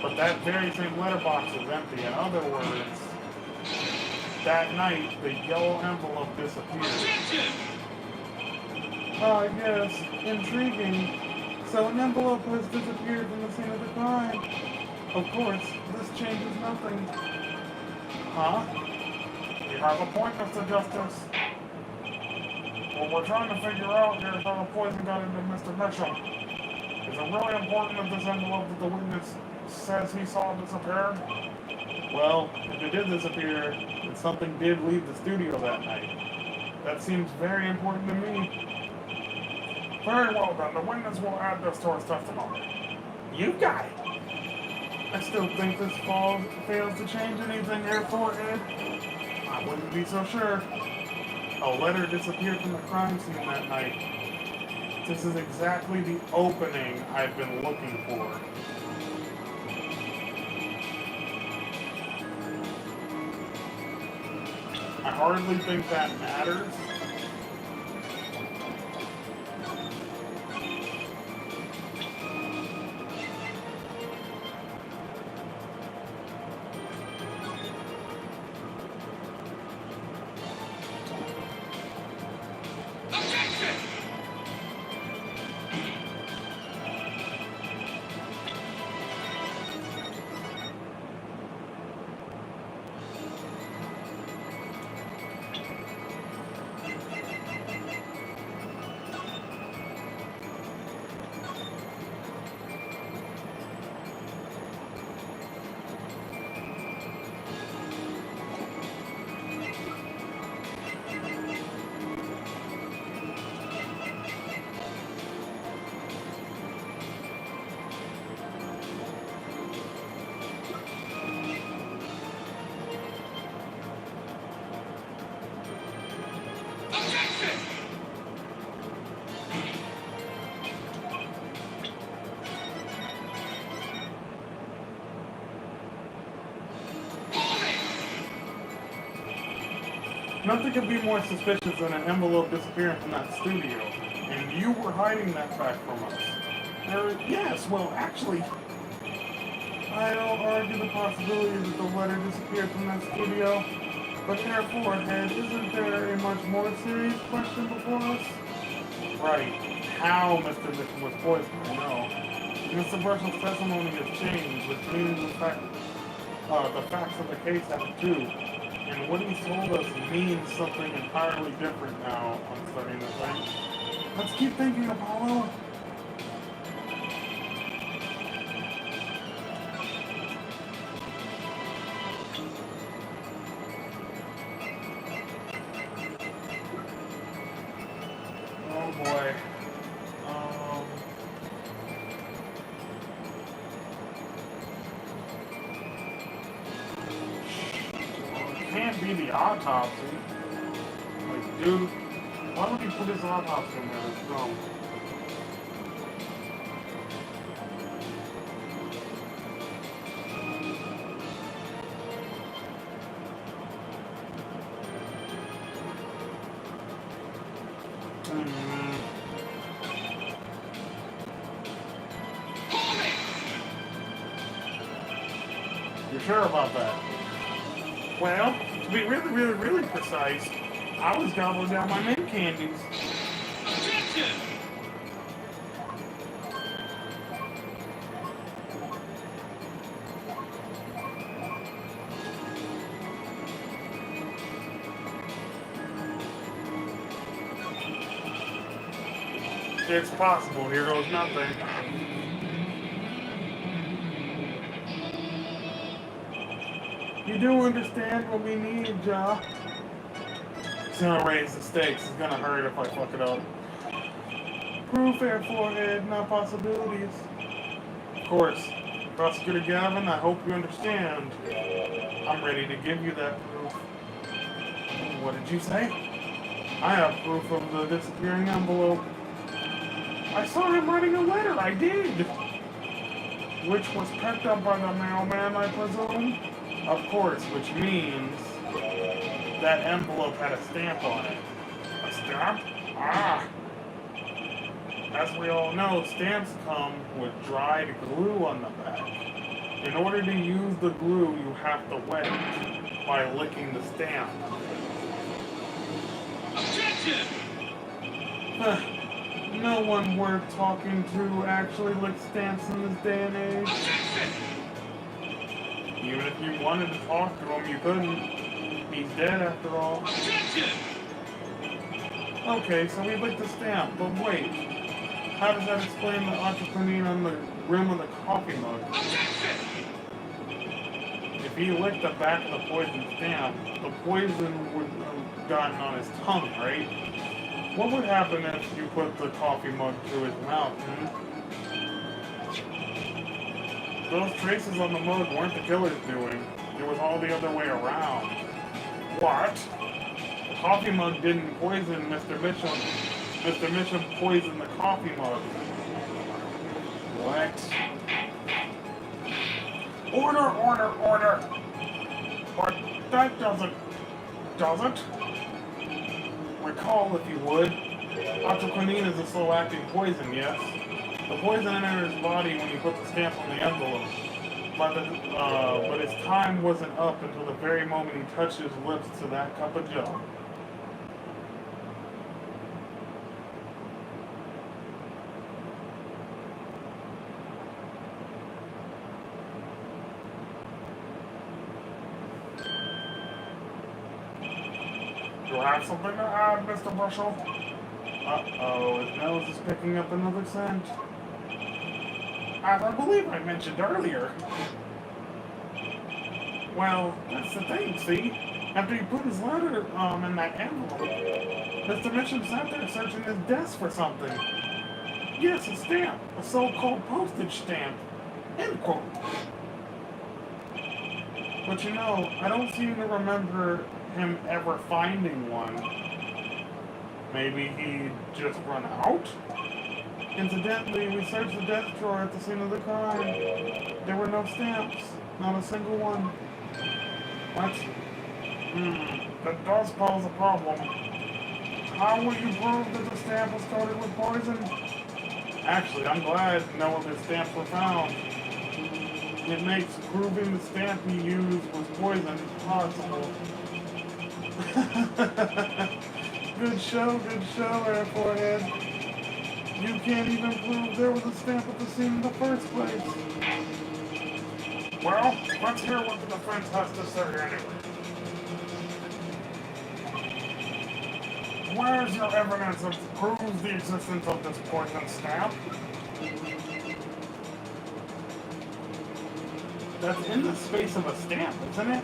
But that very same letterbox is empty. In other words, that night, the yellow envelope disappeared. Yes, intriguing. So an envelope has disappeared from the scene of the crime. Of course, this changes nothing. Huh? You have a point, Mr. Justice. What we're trying to figure out here is how the poison got into Mr. Mitchell. Is it really important that this envelope that the witness says he saw disappear? Well, if it did disappear, then something did leave the studio that night. That seems very important to me. Very well then, the witness will add this to his testimony. You got it. I still think this fails to change anything here for Ed. I wouldn't be so sure. A letter disappeared from the crime scene that night. This is exactly the opening I've been looking for. I hardly think that matters. Nothing could be more suspicious than an envelope disappearing from that studio. And you were hiding that fact from us. Yes, well, actually, I don't argue the possibility that the letter disappeared from that studio. But therefore, Ed, isn't there a much more serious question before us? Right. How Mr. Mitchell was poisoned, I know. Mr. Burchell's testimony has changed, which means the facts of the case have too. And what he's told us means something entirely different now. I'm starting to think. Let's keep thinking, Apollo. Oh boy. Can't be the autopsy. Like, dude, why would he put his autopsy in there? It's dumb. You sure about that? Well, to be really precise, I was gobbling down my mint candies. Objection! It's possible. Here goes nothing. You do understand what we need, Ja? It's gonna raise the stakes. It's gonna hurt if I fuck it up. Proof, Air Forehead, not possibilities. Of course. Prosecutor Gavin, I hope you understand. I'm ready to give you that proof. What did you say? I have proof of the disappearing envelope. I saw him writing a letter, I did! Which was picked up by the mailman, I presume? Of course, which means that envelope had a stamp on it. A stamp? Ah! As we all know, stamps come with dried glue on the back. In order to use the glue, you have to wet it by licking the stamp. Objection! No one worth talking to actually licks stamps in this day and age. Objection! Even if you wanted to talk to him, you couldn't. He's dead after all. Objection! Okay, so we licked the stamp, but wait. How does that explain the entrepreneur on the rim of the coffee mug? Objection! If he licked the back of the poison stamp, the poison would have gotten on his tongue, right? What would happen if you put the coffee mug through his mouth, Those traces on the mug weren't the killer's doing. It was all the other way around. What? The coffee mug didn't poison Mr. Mitchell. Mr. Mitchell poisoned the coffee mug. What? Order! But that doesn't? Recall, if you would. Oxyquinine is a slow-acting poison, yes? The poison enters his body when you put the stamp on the envelope. But his time wasn't up until the very moment he touched his lips to that cup of joe. Do I have something to add, Mr. Bushel? Uh-oh, his nose is picking up another scent. As I believe I mentioned earlier. Well, that's the thing, see? After he put his letter in that envelope, Mr. Mitchell sat there searching his desk for something. Yes, a stamp. A so-called postage stamp. End quote. But you know, I don't seem to remember him ever finding one. Maybe he just run out? Incidentally, we searched the desk drawer at the scene of the crime. There were no stamps. Not a single one. What? That does pose a problem. How will you prove that the stamp was coated with poison? Actually, I'm glad no other stamps were found. It makes proving the stamp he used was poison possible. Good show, Air Forehead. You can't even prove there was a stamp at the scene in the first place. Well, let's hear what the defense has to say anyway. Where's your evidence that proves the existence of this poison stamp? That's in the space of a stamp, isn't it?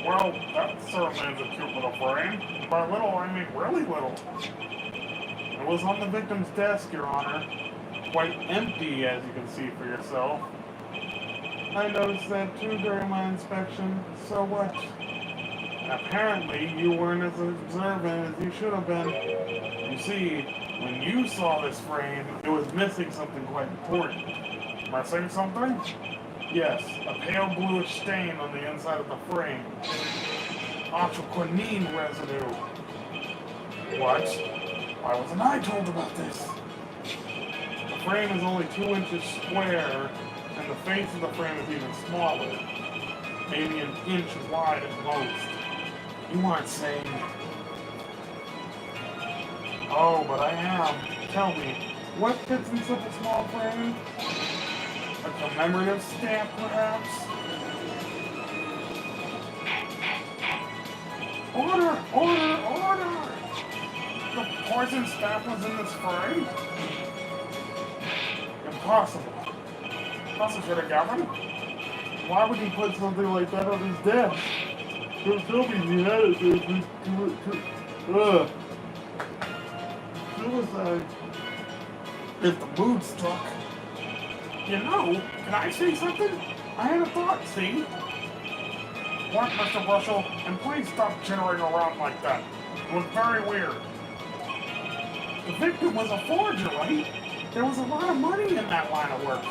Well, that certainly is a cute little frame. By little, I mean really little. It was on the victim's desk, Your Honor. Quite empty, as you can see for yourself. I noticed that too during my inspection. So what? Apparently, you weren't as observant as you should have been. You see, when you saw this frame, it was missing something quite important. Missing something? Yes, a pale bluish stain on the inside of the frame. Oxyquinine residue. What? Why wasn't I told about this? The frame is only 2 inches square, and the face of the frame is even smaller. Maybe an inch wide at most. You aren't saying... Oh, but I am. Tell me, what fits in such a small frame? A commemorative stamp, perhaps? Order! Order! Order! The poison stamp was in this frame? Impossible. Prosecutor Gavin? Why would he put something like that on his desk? Don't tell me he had it. Suicide. If the mood struck. You know, can I say something? I had a thought, see? What, Mr. Russell? And please stop jittering around like that. It was very weird. The victim was a forger, right? There was a lot of money in that line of work.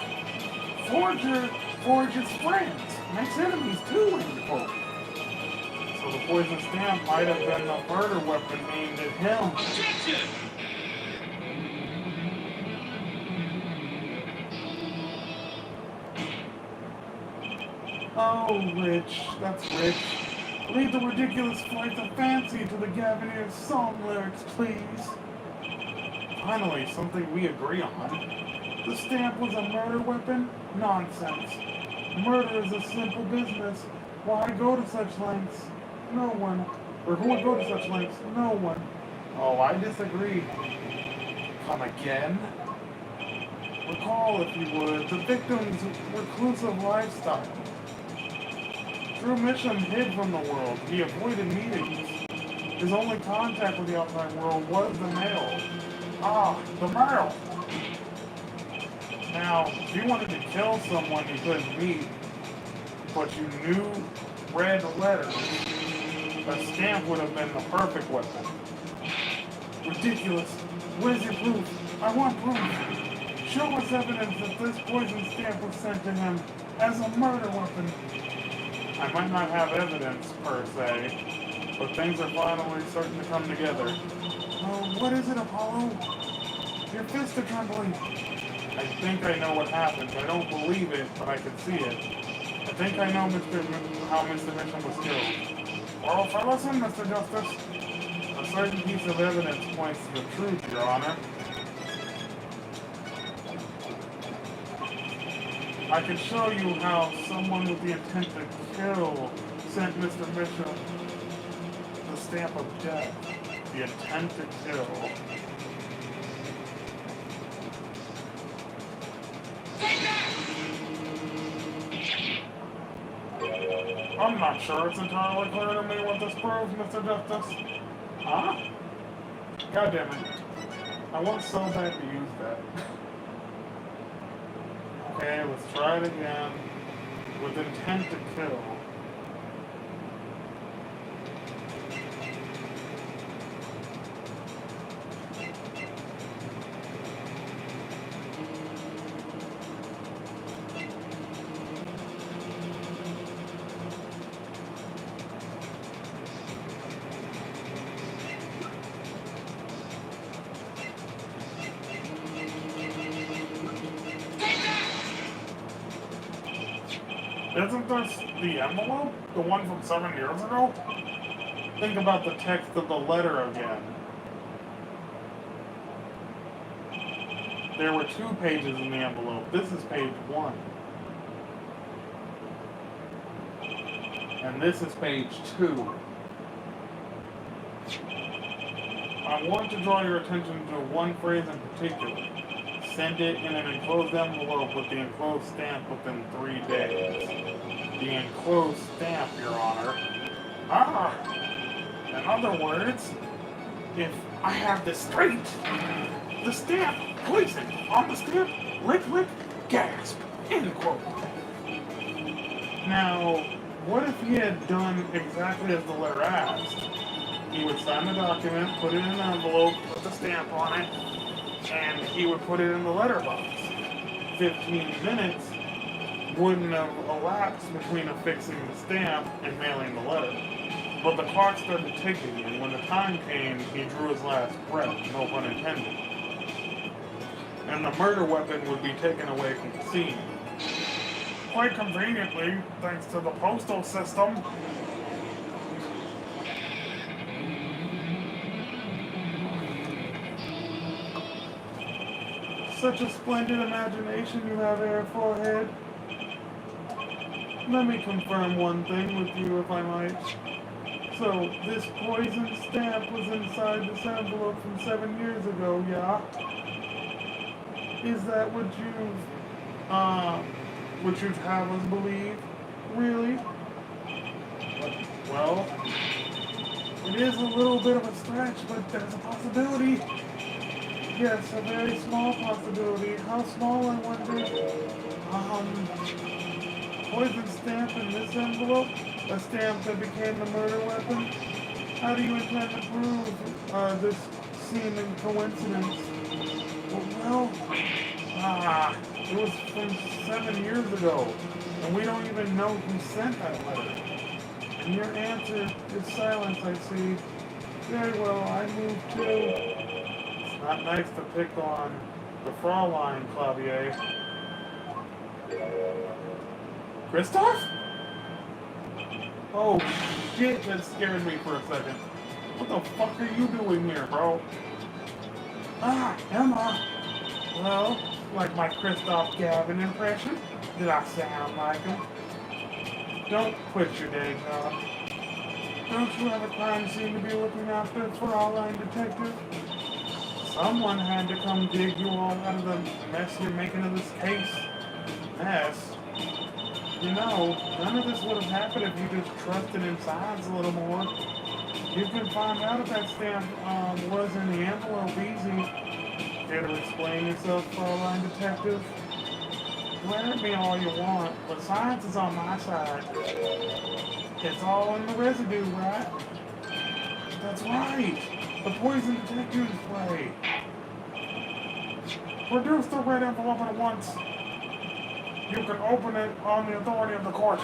Forger forges friends. Makes enemies too, end quote. So the poison stamp might have been a murder weapon aimed at him. Objection! Oh, Rich, that's Rich. Leave the ridiculous flights of fancy to the Gavineer's song lyrics, please. Finally, something we agree on. The stamp was a murder weapon? Nonsense. Murder is a simple business. Why go to such lengths? No one. Or who would go to such lengths? No one. Oh, I disagree. Come again? Recall, if you would, the victim's reclusive lifestyle. Through Mitchum hid from the world. He avoided meetings. His only contact with the outside world was the mail. Ah, the mail. Now, if you wanted to kill someone you couldn't meet, but you knew read letters, a stamp would have been the perfect weapon. Ridiculous. Where's your proof? I want proof. Show us evidence that this poison stamp was sent to him as a murder weapon. I might not have evidence, per se, but things are finally starting to come together. Oh, what is it, Apollo? Your fists are trembling. I think I know what happened. I don't believe it, but I can see it. I think I know how Mr. Mitchum was killed. Well, if I listen, Mr. Justice. A certain piece of evidence points to the truth, Your Honor. I can show you how someone with the intent to kill sent Mr. Mitchum the stamp of death. The intent to kill. I'm not sure it's entirely clear to me what this proves, Mr. Justice. Huh? God damn it. I want so bad to use that. Okay, let's try it again. With intent to kill. Isn't this the envelope? The one from 7 years ago? Think about the text of the letter again. There were 2 pages in the envelope. This is page 1. And this is page 2. I want to draw your attention to one phrase in particular. Send it in an enclosed envelope with the enclosed stamp within 3 days. The enclosed stamp, Your Honor. Ah! In other words, if I have this straight, the stamp, poison, on the stamp, lick, lick, gasp, end quote. Now, what if he had done exactly as the letter asked? He would sign the document, put it in an envelope, put the stamp on it, and he would put it in the letterbox. 15 minutes wouldn't have elapsed between affixing the stamp and mailing the letter. But the clock started ticking, and when the time came, he drew his last breath, no pun intended. And the murder weapon would be taken away from the scene. Quite conveniently, thanks to the postal system. Such a splendid imagination you have there, forehead. Let me confirm one thing with you, if I might. So, this poison stamp was inside this envelope from 7 years ago, yeah? Is that what you'd have us believe? Really? Well, it is a little bit of a stretch, but there's a possibility. Yes, a very small possibility. How small, I wonder? Poison stamp in this envelope? A stamp that became the murder weapon? How do you intend to prove this seeming coincidence? Well, it was from 7 years ago, and we don't even know who sent that letter. And your answer is silence, I see. Very well, I move to... It's not nice to pick on the Fraulein, Clavier. Christoph? Oh shit, that scared me for a second. What the fuck are you doing here, bro? Emma. Well, like my Christoph Gavin impression? Did I sound like him? Don't quit your day job. Don't you have a crime scene to be looking after, Fraulein detective? Someone had to come dig you all out of the mess you're making of this case. Mess? You know, none of this would have happened if you just trusted in science a little more. You can find out if that stamp was in the envelope easy. Care to explain yourself, Fraulein detective? Glare at me all you want, but science is on my side. It's all in the residue, right? That's right. The poison detectives play. Produce the red envelope at once. You can open it on the authority of the court.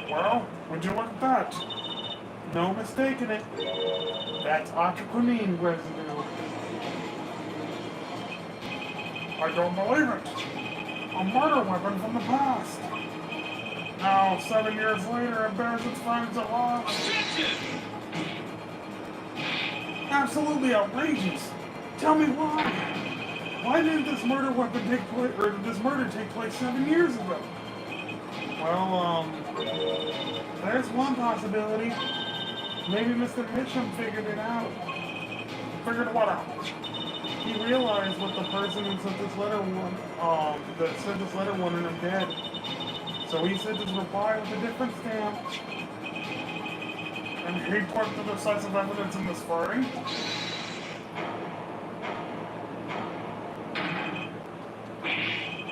Well, would you look at that? No mistaking it. That's aquaquinine residue. I don't believe it. A murder weapon from the past. Now, 7 years later, it bears its friends at last. Objection! Absolutely outrageous. Tell me why. Why didn't this murder weapon take place, or did this murder take place 7 years ago? Well, there's one possibility. Maybe Mr. Mitchum figured it out. Figured what out? He realized what the person who sent this letter wanted him dead. So he sent his reply with a different stamp. And he put the decisive evidence in this firing?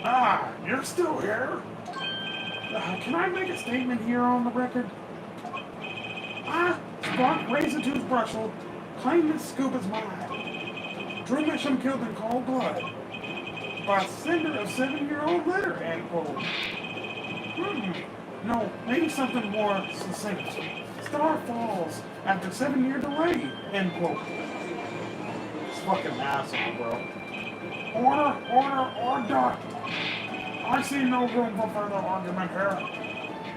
Ah, you're still here? Can I make a statement here on the record? Spark raised a toothbrush will claim this scoop as mine. Drew Mitchum killed in cold blood. by sender of 7-year-old letter, end quote. No, maybe something more succinct. Star falls after 7-year delay, end quote. It's fucking asshole, bro. Order! I see no room for further argument here.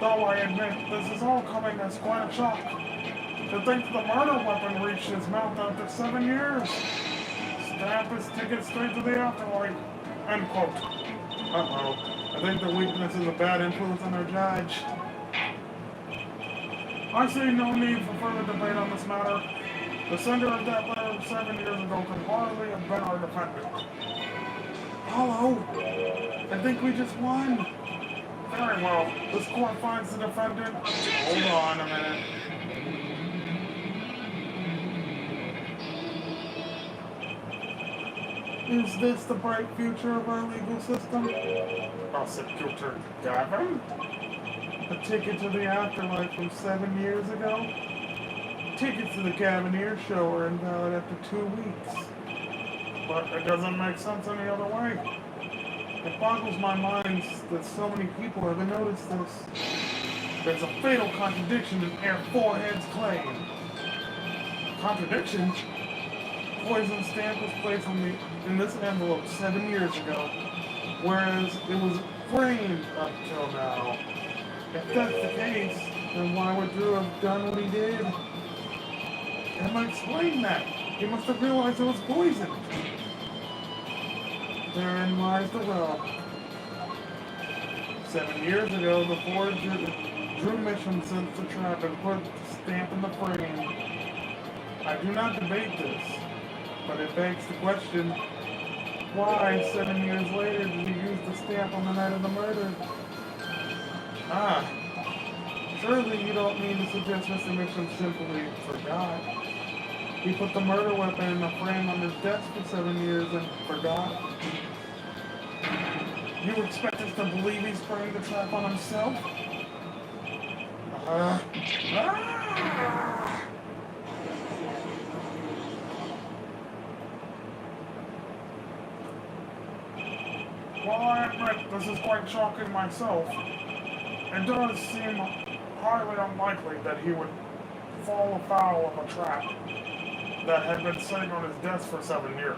Though I admit, this is all coming as quite a shock. To think the murder weapon reached his mouth after 7 years. Stamp his ticket straight to the afterlife, end quote. Uh-oh. I think the weakness is a bad influence on our judge. I see no need for further debate on this matter. The sender of that letter 7 years ago can hardly have been our defendant. Hello? I think we just won. Very well. This court finds the defendant. Hold on a minute. Is this the bright future of our legal system? Prosecutor Gavin? A ticket to the afterlife from 7 years ago? Tickets to the Gavinier show are invalid after 2 weeks. But it doesn't make sense any other way. It boggles my mind that so many people haven't noticed this. There's a fatal contradiction in Air Forehead's claim. Contradiction? Poison stamp was placed in this envelope 7 years ago, whereas it was framed up till now. If that's the case, then why would Drew have done what he did? Emma explained that. He must have realized it was poison. Therein lies the rub. 7 years ago, the forger Drew Mission sent the trap and put the stamp in the frame. I do not debate this, but it begs the question, why 7 years later did he use the stamp on the night of the murder? Surely you don't mean to suggest Mr. Mitchum simply forgot. He put the murder weapon in a frame on his desk for 7 years and forgot. You expect us to believe he's framed the trap on himself? Well, I admit this is quite shocking myself. It does seem highly unlikely that he would fall afoul of a trap that had been sitting on his desk for 7 years.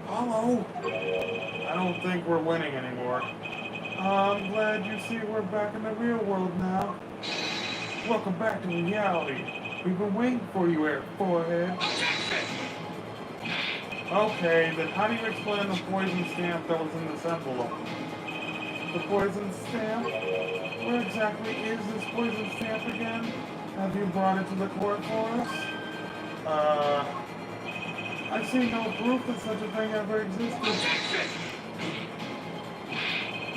Hello? I don't think we're winning anymore. I'm glad you see we're back in the real world now. Welcome back to reality. We've been waiting for you, Air Forehead. Okay, then how do you explain the poison stamp that was in this envelope? The poison stamp? Where exactly is this poison stamp again? Have you brought it to the court for us? I see no proof that such a thing ever existed.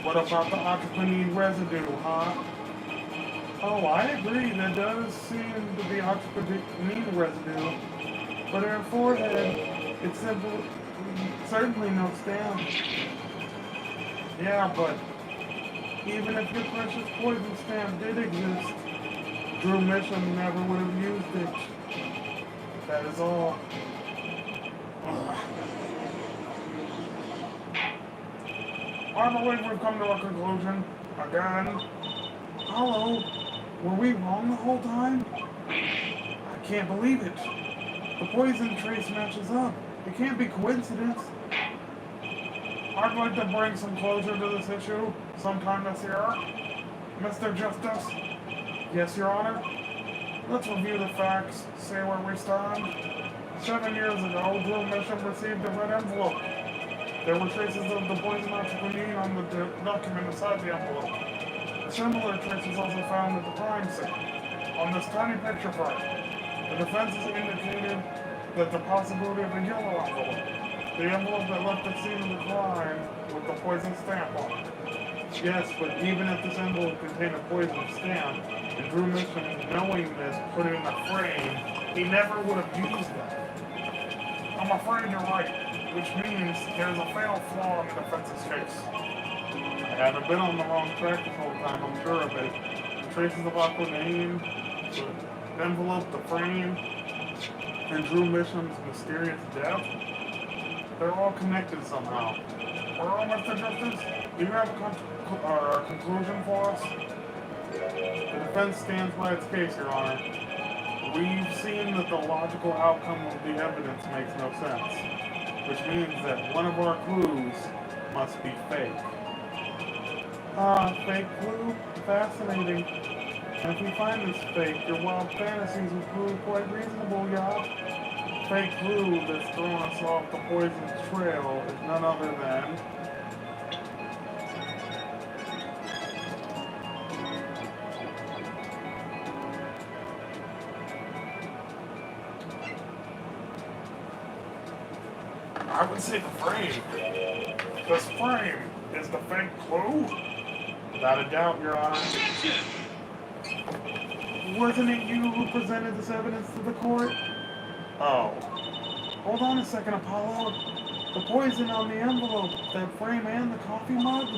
What about the atropine residue, huh? Oh, I agree, there does seem to be atropine residue. But Air Forehead, it's certainly no stamp. Yeah, but even if your precious poison stamp did exist, Drew Mission never would have used it. That is all. I believe we've come to a conclusion. Again. Hello? Were we wrong the whole time? I can't believe it. The poison trace matches up. It can't be coincidence. I'd like to bring some closure to this issue sometime this year. Mr. Justice? Yes, Your Honor? Let's review the facts, see where we stand. 7 years ago, Drew Mission received a red envelope. There were traces of the poison atropine on the document inside the envelope. Similar traces also found at the crime scene. On this tiny picture frame, the defense has indicated that the possibility of a yellow envelope, the envelope that left the scene of the crime with the poison stamp on it. Yes, but even if this envelope contained a poison stamp, and Drew Mission, knowing this, put it in the frame, he never would have used that. I'm afraid you're right, which means there's a fatal flaw in the defense's case. I haven't been on the wrong track this whole time, I'm sure of it. The traces of aquamarine, the envelope, the frame, and Drew Mission's mysterious death, they're all connected somehow. Well, Mr. Justice, do you have a conclusion for us? The defense stands by its case, Your Honor. We've seen that the logical outcome of the evidence makes no sense, which means that one of our clues must be fake. Ah, fake clue? Fascinating. And if we find this fake, your wild fantasies will prove quite reasonable, y'all. Fake clue that's thrown us off the poisoned trail is none other than... I would say the frame. This frame is the fake clue? Without a doubt, Your Honor. Objection! Wasn't it you who presented this evidence to the court? Oh. Hold on a second, Apollo. The poison on the envelope, that frame, and the coffee mug,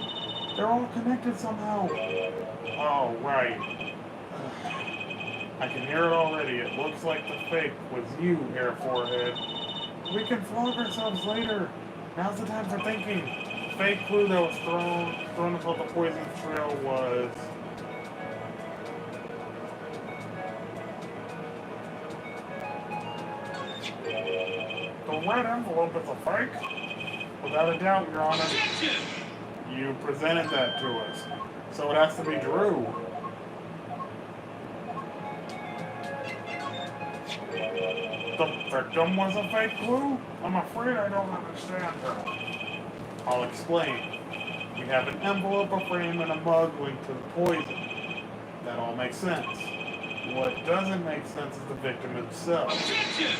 they're all connected somehow. Oh, right. I can hear it already. It looks like the fake was you, Air Forehead. We can flog ourselves later. Now's the time for thinking. The fake clue that was thrown upon the poison trail was... The red envelope is a fake? Without a doubt, Your Honor. Objection! You presented that to us. So it has to be Drew. The victim was a fake clue? I'm afraid I don't understand her. I'll explain. We have an envelope, a frame, and a mug linked to the poison. That all makes sense. What doesn't make sense is the victim himself. Objection!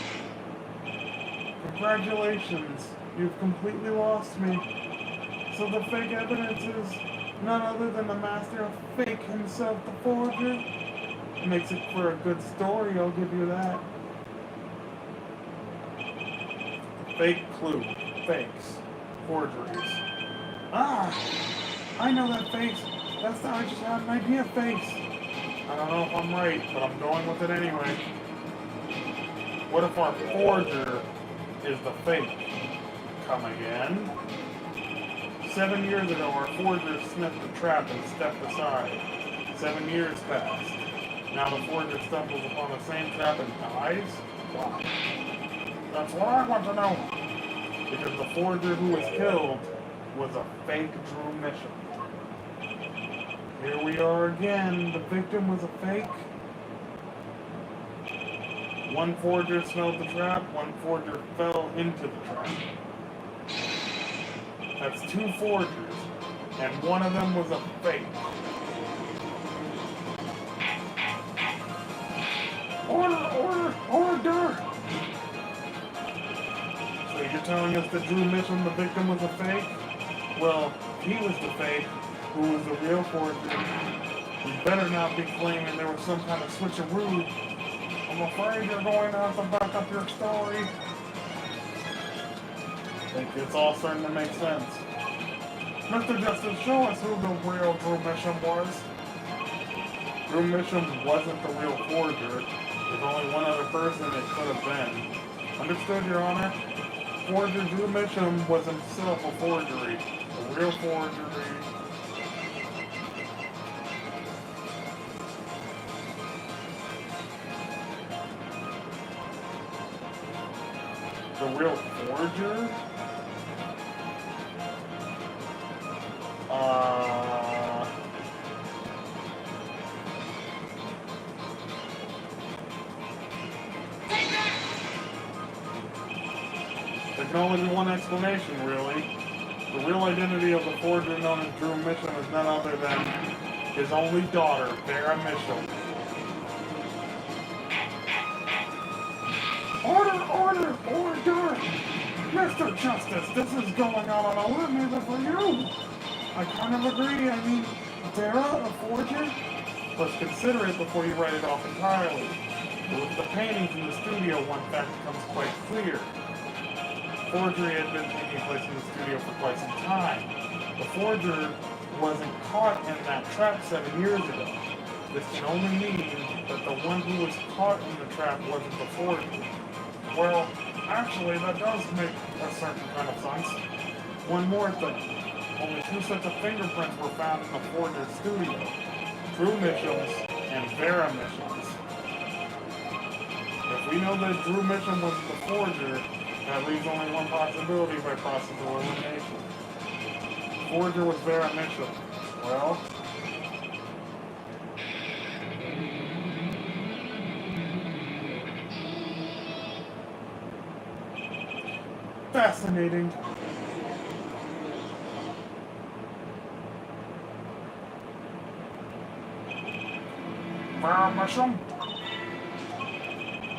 Congratulations, you've completely lost me. So the fake evidence is none other than the master of fake himself, the forger? It makes it for a good story, I'll give you that. Fake clue. Fakes. Forgeries. Ah! I know that face. I just had an idea face. I don't know if I'm right, but I'm going with it anyway. What if our forger is the fake? Come again? 7 years ago, our forger sniffed the trap and stepped aside. 7 years passed. Now the forger stumbles upon the same trap and dies? Why? That's what I want to know. Because the forger who was killed was a fake Drew Mitchell. Here we are again. The victim was a fake. One forger smelled the trap, one forger fell into the trap. That's 2 forgers, and one of them was a fake. Order! So you're telling us that Drew Mitchell, the victim, was a fake? Well, he was the fake, who was the real forger. You better not be claiming there was some kind of switcheroo. I'm afraid you're going to have to back up your story. I think it's all starting to make sense. Mr. Justice, show us who the real Drew Mitchum was. Drew Mitchum wasn't the real forger. There's only one other person it could have been. Understood, Your Honor? Forger Drew Mitchum was himself a forgery. A real forgery. The real forger? There can only be one explanation, really. The real identity of the forger known as Drew Mitchell is none other than his only daughter, Vera Mitchell. Order! Mr. Justice, this is going on a lot neither for you. I kind of agree. I mean, Vera, a forger? Let's consider it before you write it off entirely. But with the paintings in the studio, one fact becomes quite clear. Forgery had been taking place in the studio for quite some time. The forger wasn't caught in that trap 7 years ago. This can only mean that the one who was caught in the trap wasn't the forger. Well, actually, that does make a certain kind of sense. One more thing. Only 2 sets of fingerprints were found in the forger's studio. Drew Mitchell's and Vera Mitchell's. If we know that Drew Mitchell was the forger, that leaves only one possibility by process of elimination. Forger was Vera Mitchell. Well, fascinating. Vera Mitchell?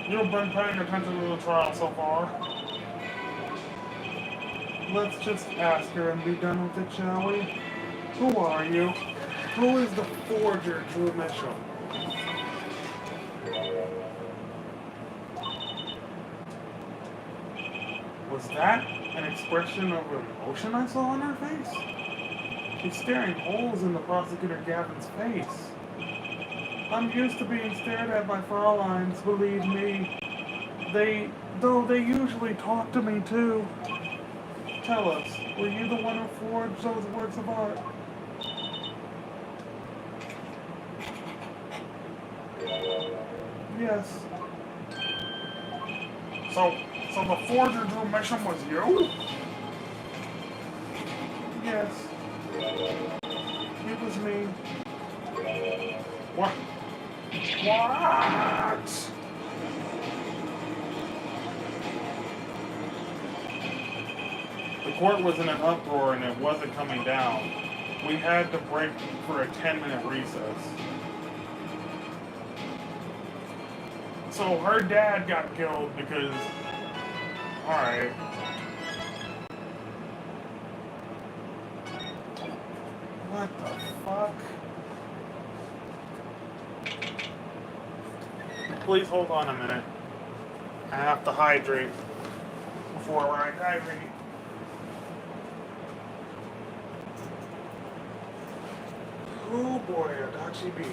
You've been paying attention to the trial so far. Let's just ask her and be done with it, shall we? Who are you? Who is the forger, Drew Mitchell? Was that an expression of emotion I saw on her face? She's staring holes in the prosecutor Gavin's face. I'm used to being stared at by Frauleins, believe me. Though they usually talk to me too. Tell us, were you the one who forged those works of art? Yes. So the forger Drew Mitchell was you? Yes. It was me. What? What? The court was in an uproar and it wasn't coming down. We had to break for a 10-minute recess. So her dad got killed because... Alright. What the fuck? Please hold on a minute. I have to hydrate before I hydrate. Oh boy, Adachi B.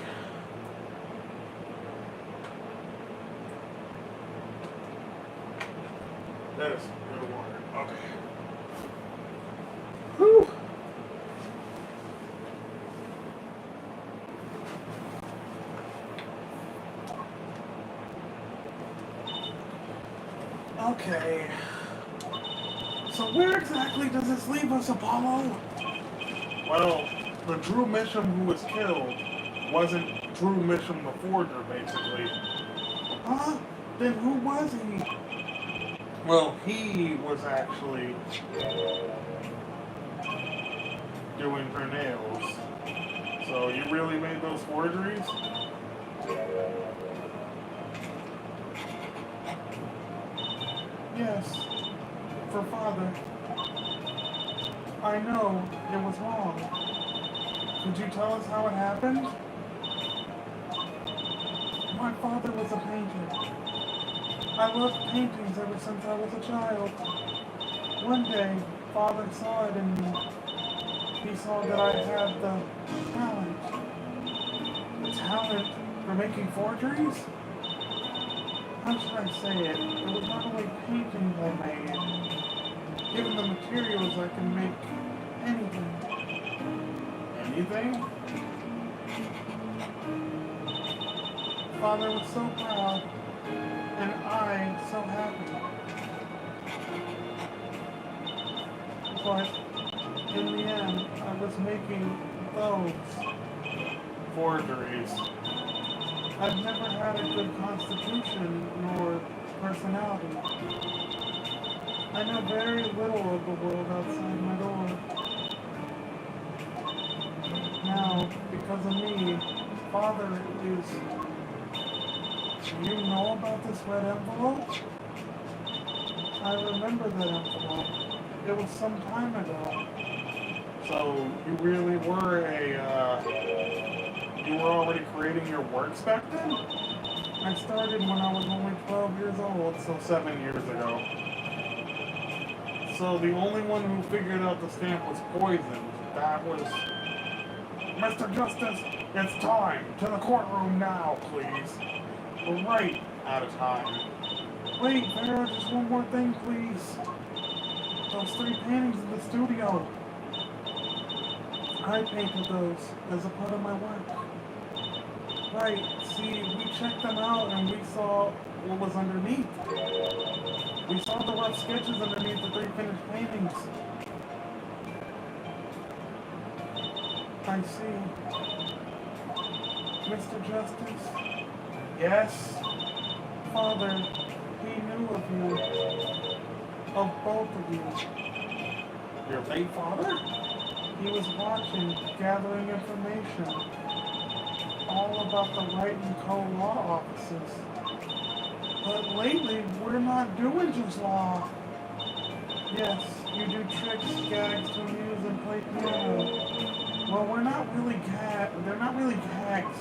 That is good water. Okay. Whew. Okay. So where exactly does this leave us, Apollo? Well, the Drew Mitchum who was killed wasn't Drew Mitchum the forger, basically. Huh? Then who was he? Well, he was actually doing her nails. So you really made those forgeries? Yes, for father. I know, it was wrong. Could you tell us how it happened? My father was a painter. I loved paintings ever since I was a child. One day, father saw it in me. He saw that I had the talent. The talent for making forgeries? How should I say it? It was not only paintings I made. Given the materials, I can make anything. Anything? Father was so proud, and I so happy. But in the end, I was making those forgeries. I've never had a good constitution nor personality. I know very little of the world outside my door. Now, because of me, Father is... Do you know about this red envelope? I remember that envelope. It was some time ago. So, you really were you were already creating your works back then? I started when I was only 12 years old, so 7 years ago. So the only one who figured out the stamp was poisoned. That was... Mr. Justice, it's time. To the courtroom now, please. We're right out of time. Wait, Vera, just one more thing, please. Those 3 paintings in the studio. I painted those as a part of my work. Right, see, we checked them out and we saw what was underneath. We saw the rough sketches underneath the 3 finished paintings. I see. Mr. Justice? Yes? Father, he knew of you. Of both of you. Your late father? He was watching, gathering information. All about the Wright and Co. law offices. But lately, we're not doing just law. Yes, you do tricks, gags to amuse and play piano. Well, we're not really they're not really gags.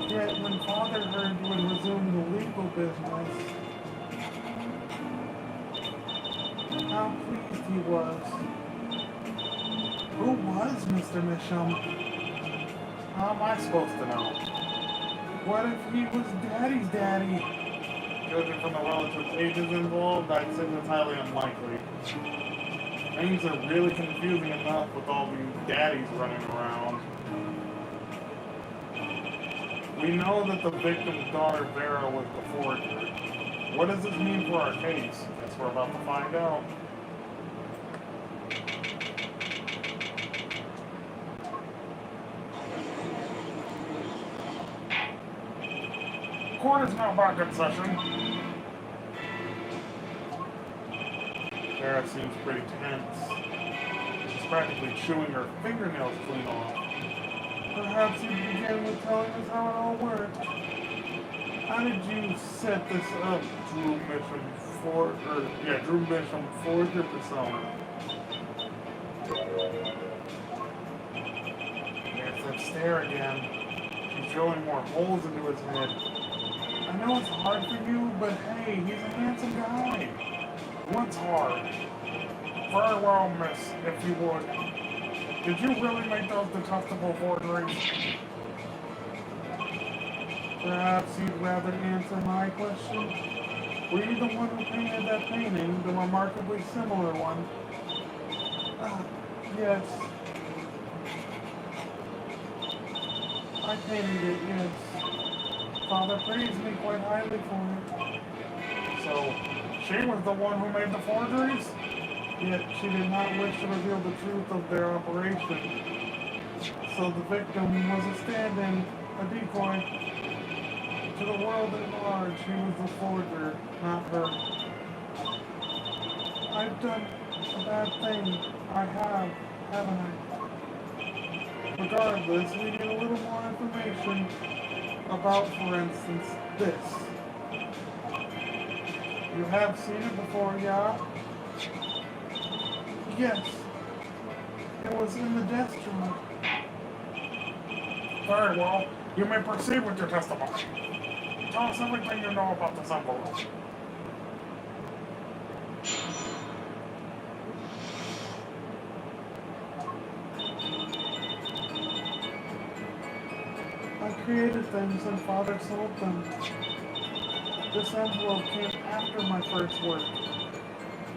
Yet, when Father heard you had resumed the legal business, how pleased he was. Who was Mr. Misham? How am I supposed to know? What if he was Daddy's daddy? Judging from the relative ages involved, I'd say that's highly unlikely. Things are really confusing enough with all these daddies running around. We know that the victim's daughter, Vera, was the forger. What does this mean for our case? Guess we're about to find out. Court is now back in session. Vera seems pretty tense. She's practically chewing her fingernails clean off. Perhaps you begin with telling us how it all worked. How did you set this up, Drew Misham Forger persona? There's that stare again. She's drilling more holes into his head. I know it's hard for you, but hey, he's a handsome guy. What's hard? Very well, miss, if you would. Did you really make those detestable forgeries? Perhaps you'd rather answer my question? Were you the one who painted that painting, the remarkably similar one? Yes. I painted it, yes. Father praised me quite highly for it. So, she was the one who made the forgeries? Yet she did not wish to reveal the truth of their operation. So the victim was a stand-in, a decoy. To the world at large, he was the forger, not her. I've done a bad thing. I have, haven't I? Regardless, we need a little more information about, for instance, this. You have seen it before, yeah? Yes. It was in the desk drawer. Very well. You may proceed with your testimony. Tell us everything you know about this envelope. I created things and Father sold them. This envelope came after my first work.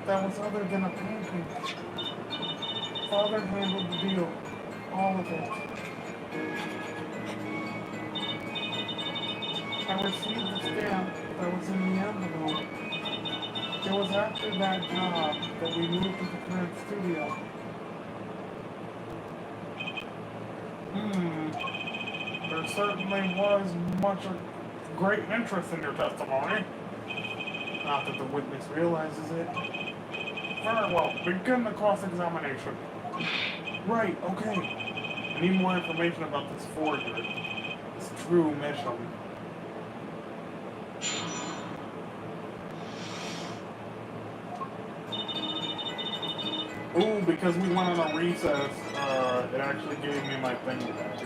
That was other than a painting. Father handled the deal. All of it. I received the stamp that was in the envelope. It was after that job that we moved to the current studio. There certainly was great interest in your testimony. Not that the witness realizes it. Very well. Begin the cross-examination. Right, okay. I need more information about this forger. This Drew Misham. Ooh, because we went on a recess, it actually gave me my thing back.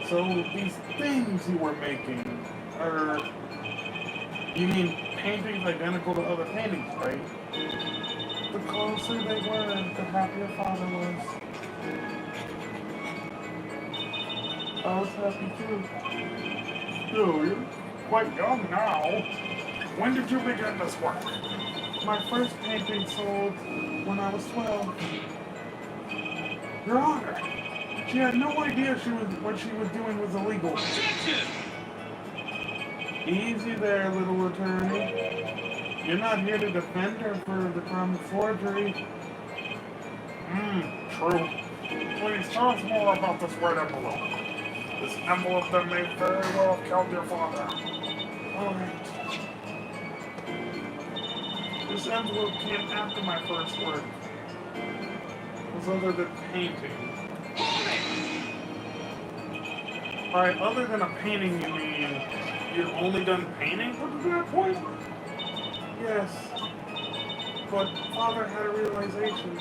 So, these things you were making are... You mean paintings identical to other paintings, right? The closer they were, the happier Father was. I was happy too. Still, you're quite young now. When did you begin this work? My first painting sold when I was 12. Your Honor, she had no idea what she was doing was illegal. Objection! Easy there, little attorney. You're not here to defend her for the crime of forgery. True. Please tell us more about this red envelope. This envelope that may very well have killed your father. Alright. This envelope came after my first work. It was other than painting. By other than a painting, you mean you've only done painting up to that point? Yes. But Father had a realization.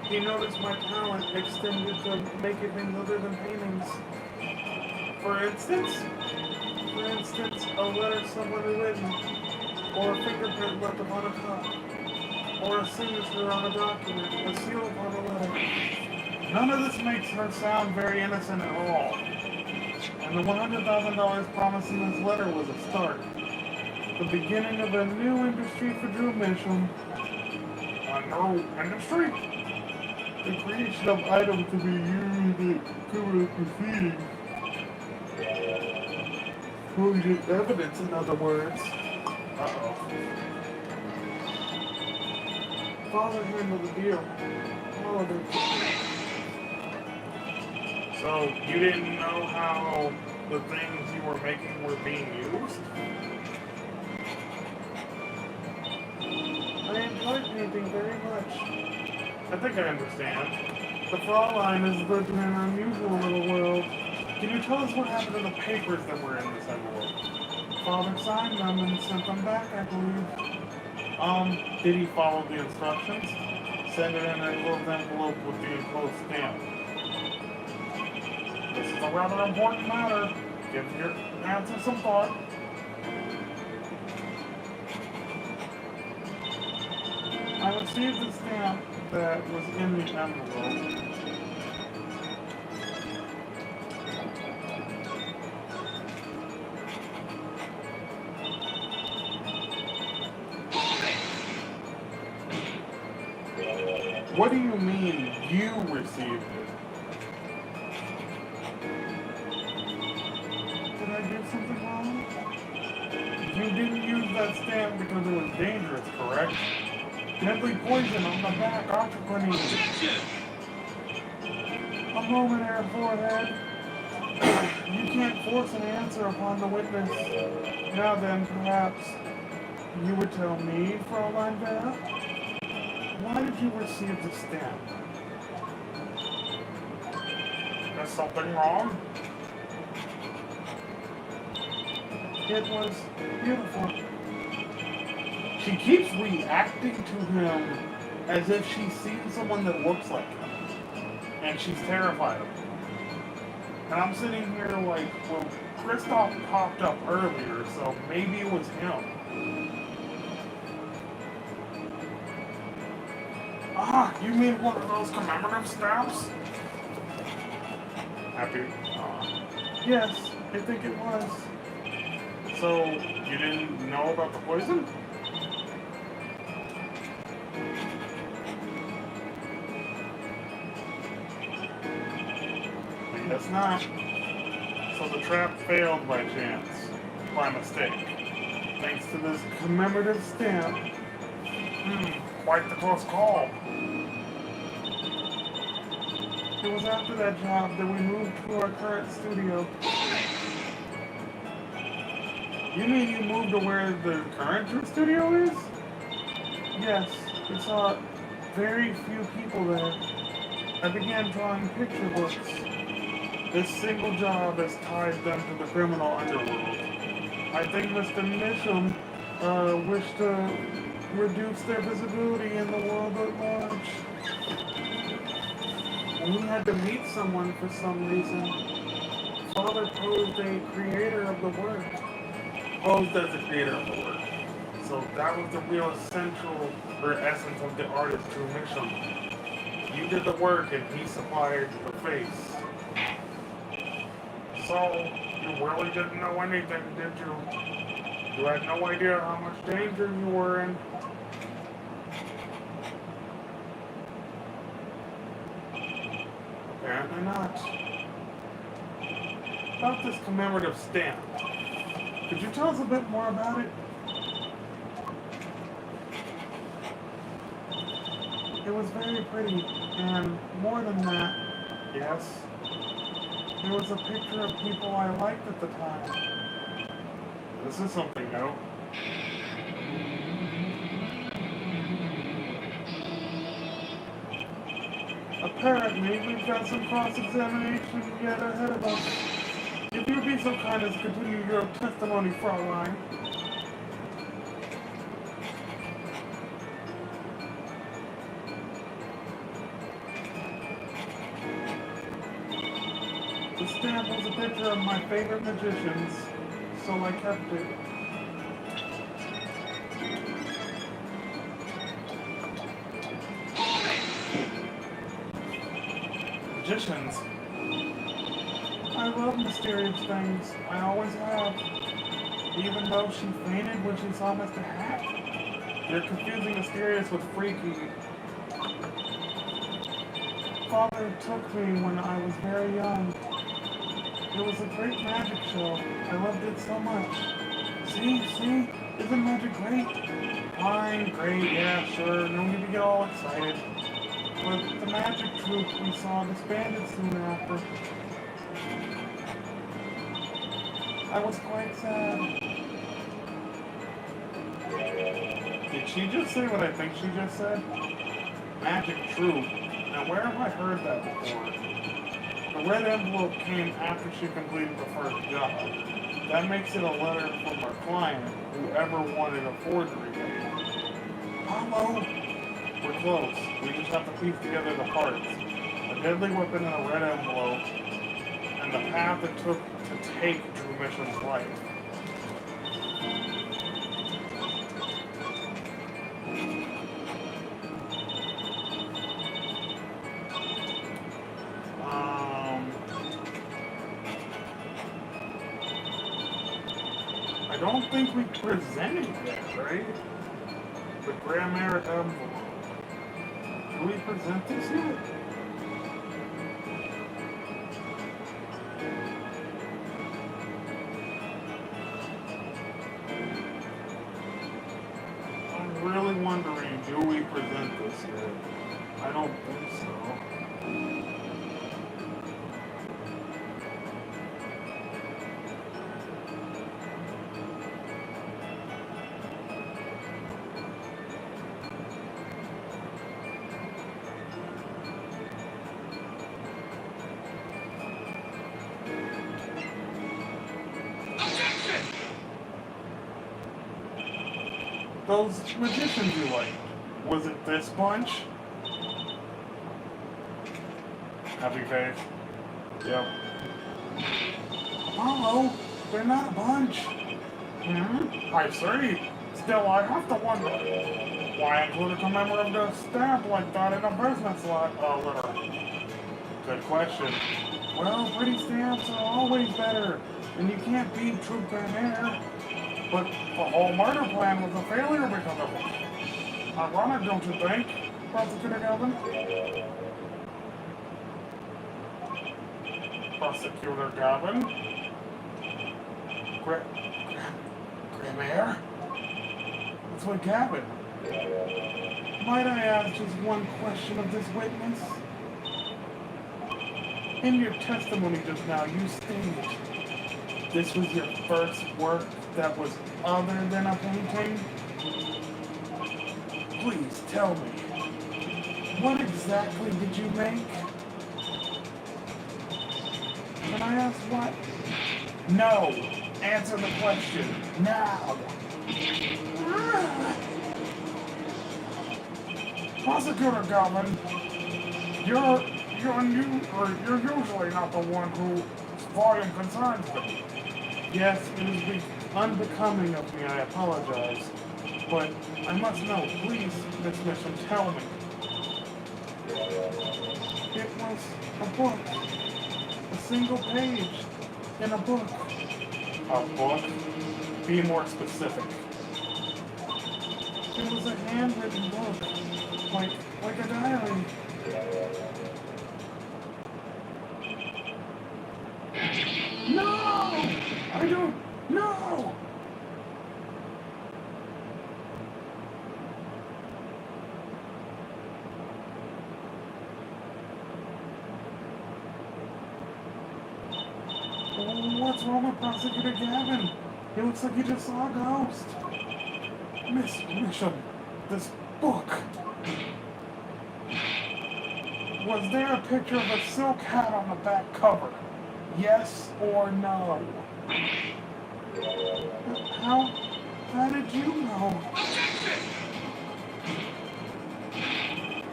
He noticed my talent extended to making things other than paintings. For instance, a letter someone had written, or a fingerprint left upon a cup, or a signature on a document, a seal upon a letter. None of this makes her sound very innocent at all. And the $100,000 promised in this letter was a start. The beginning of a new industry for Drew Mitchell. A new industry? The creation of items to be used in criminal proceedings. Proving evidence, in other words. Father handled the deal. All of it. So you didn't know how the things you were making were being used? I enjoy painting very much. I think I understand. The Fraulein has lived in an unusual little world. Can you tell us what happened to the papers that were in this envelope? Father signed them and sent them back, I believe. Did he follow the instructions? Send it in an enclosed envelope with the enclosed stamp. This is a rather important matter. Give your answer some thought. I received the stamp that was in the envelope. What do you mean you received it? Did I do something wrong? You didn't use that stamp because it was dangerous, correct? Deadly poison on the back, octopus. Objection! A moment, Air Forehead. You can't force an answer upon the witness. Now then, perhaps you would tell me, Fraulein Vera? Why did you receive the stamp? Is something wrong? It was beautiful. She keeps reacting to him as if she's seen someone that looks like him. And she's terrified of him. And I'm sitting here like, well, Kristoff popped up earlier, so maybe it was him. Ah, you mean one of those commemorative stamps? Happy? Yes, I think it was. So, you didn't know about the poison? I guess not. So the trap failed by chance, by mistake. Thanks to this commemorative stamp. Quite the close call. It was after that job that we moved to our current studio. You mean you moved to where the current studio is? Yes, we saw very few people there. I began drawing picture books. This single job has tied them to the criminal underworld. I think Mr. Mitchum wished to reduce their visibility in the world at large. And he had to meet someone for some reason. Father posed a creator of the work. Posed as the creator of the work. So that was the real essential or essence of the artist, Drew Mitchum. You did the work and he supplied the face. So, you really didn't know anything, did you? You had no idea how much danger you were in. Apparently not. About this commemorative stamp. Could you tell us a bit more about it? It was very pretty, and more than that, Yes? there was a picture of people I liked at the time. This is something new. Apparently, we've got some cross-examination yet ahead of us. If you'd be so kind as to continue your testimony, Fraulein. The stamp was a picture of my favorite magicians, so I kept it. Magicians. I love mysterious things. I always have. Even though she fainted when she saw Mr. Hat. You're confusing mysterious with freaky. Father took me when I was very young. It was a great magic show. I loved it so much. See? Isn't magic great? Fine, great, yeah, sure. No need to get all excited. But the magic troupe we saw disbanded soon after. I was quite sad. Did she just say what I think she just said? Magic troupe. Now, where have I heard that before? The red envelope came after she completed the first job. That makes it a letter from her client, whoever wanted a forgery made. Hello? We're close. We just have to piece together the parts. A deadly weapon in a red envelope, and the path it took to take Drew Mission's life. I don't think we presented that, right? The grammar envelope. Do we present this yet? I'm really wondering, do we present this yet? I don't think so. Objection! Those magicians you like. Was it this bunch? Happy face. Yep. Apollo, they're not a bunch. I see. Still, I have to wonder, why include a commemorative stamp like that in a business letter? Good question. Well, pretty stamps are always better, and you can't beat Troop Van. But the whole murder plan was a failure because of it. Ironic, don't you think, Prosecutor Galvin? Prosecutor Galvin? Grammaire? That's what Gavin. Might I ask just one question of this witness? In your testimony just now, you stated this was your first work that was other than a painting? Please tell me, what exactly did you make? Can I ask what? No! Answer the question, now! Prosecutor Galvin, you're usually not the one whose volume concerns me. Yes, it is unbecoming of me, I apologize. But I must know, please, Miss Mission, tell me. It was a book. A single page in a book. A book? Be more specific. It was a handwritten book. Like a diary. No! I don't... No! What's wrong with Prosecutor Gavin? He looks like he just saw a ghost. Miss Misham, this book. Was there a picture of a silk hat on the back cover? Yes or no? How did you know?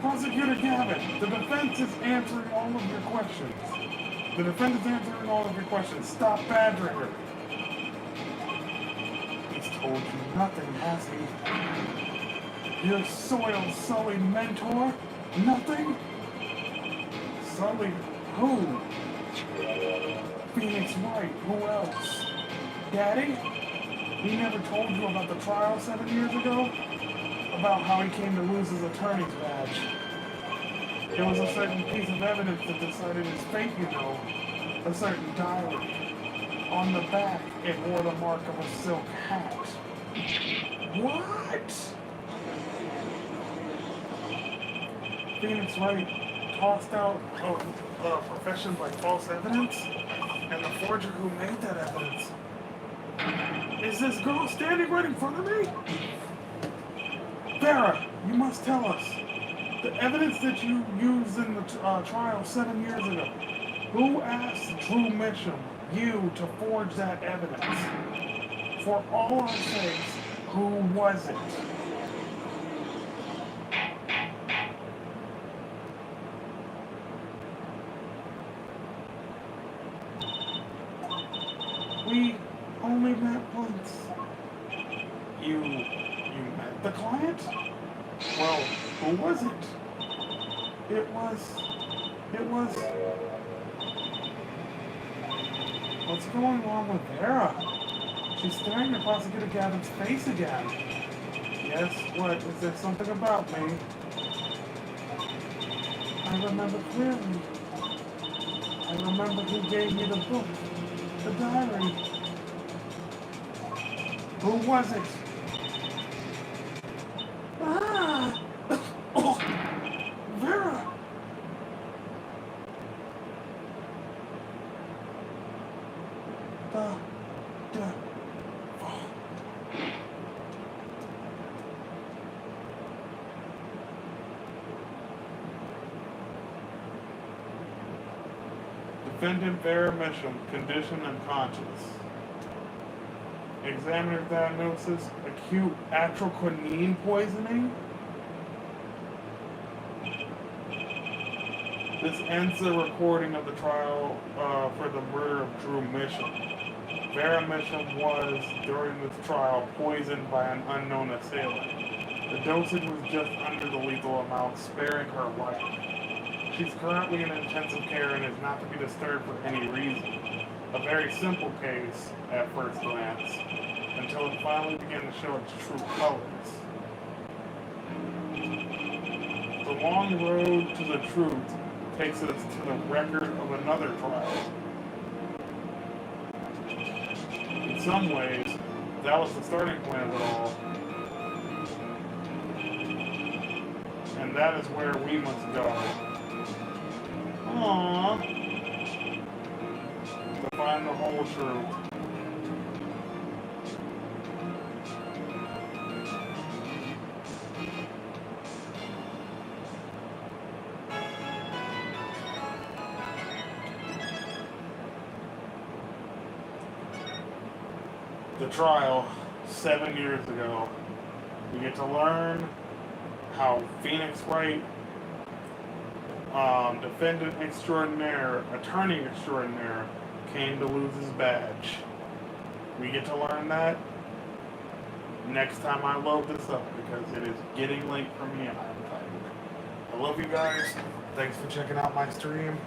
Prosecutor Gavin, the defense is answering all of your questions. The defendant's answering all of your questions. Stop badgering her. He's told you nothing, has he? Your soil-sullied mentor? Nothing? Sullied who? Phoenix Wright, who else? Daddy? He never told you about the trial 7 years ago? About how he came to lose his attorney's badge. There was a certain piece of evidence that decided his fate, you know. A certain diary. On the back, it bore the mark of a silk hat. What? Phoenix Wright tossed out of professions like false evidence? And the forger who made that evidence. Is this girl standing right in front of me? Vera, you must tell us. The evidence that you used in the trial 7 years ago. Who asked Drew Mitchum, you, to forge that evidence? For all our sakes, who was it? We only met once. You met the client? Well, who was it? It was... What's going on with Vera? She's staring at Prosecutor Gavin's face again. Yes, what? Is there something about me? I remember clearly. I remember who gave me the book. The diary. Who was it? Ah! Oh! Vera! Defendant Vera Mitchum, condition unconscious. Examiner's diagnosis, acute atroquinine poisoning. This ends the recording of the trial for the murder of Drew Mitchum. Vera Mitchum was, during this trial, poisoned by an unknown assailant. The dosage was just under the lethal amount, sparing her life. She's currently in intensive care and is not to be disturbed for any reason. A very simple case, at first glance, until it finally began to show its true colors. The long road to the truth takes us to the record of another trial. In some ways, that was the starting point of it all. And that is where we must go. Aww. To find the whole truth. The trial 7 years ago. We get to learn how Phoenix Wright, defendant extraordinaire, attorney extraordinaire, came to lose his badge. We get to learn that next time I load this up because it is getting late for me and I'm tired. I love you guys. Thanks for checking out my stream.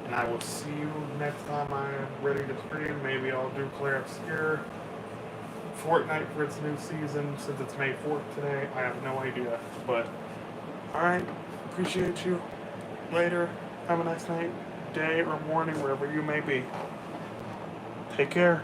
And I will see you next time I'm ready to stream. Maybe I'll do Claire Obscure. Fortnite for its new season since it's May 4th today. I have no idea. But, alright. Appreciate you. Later. Have a nice night, day, or morning, wherever you may be. Take care.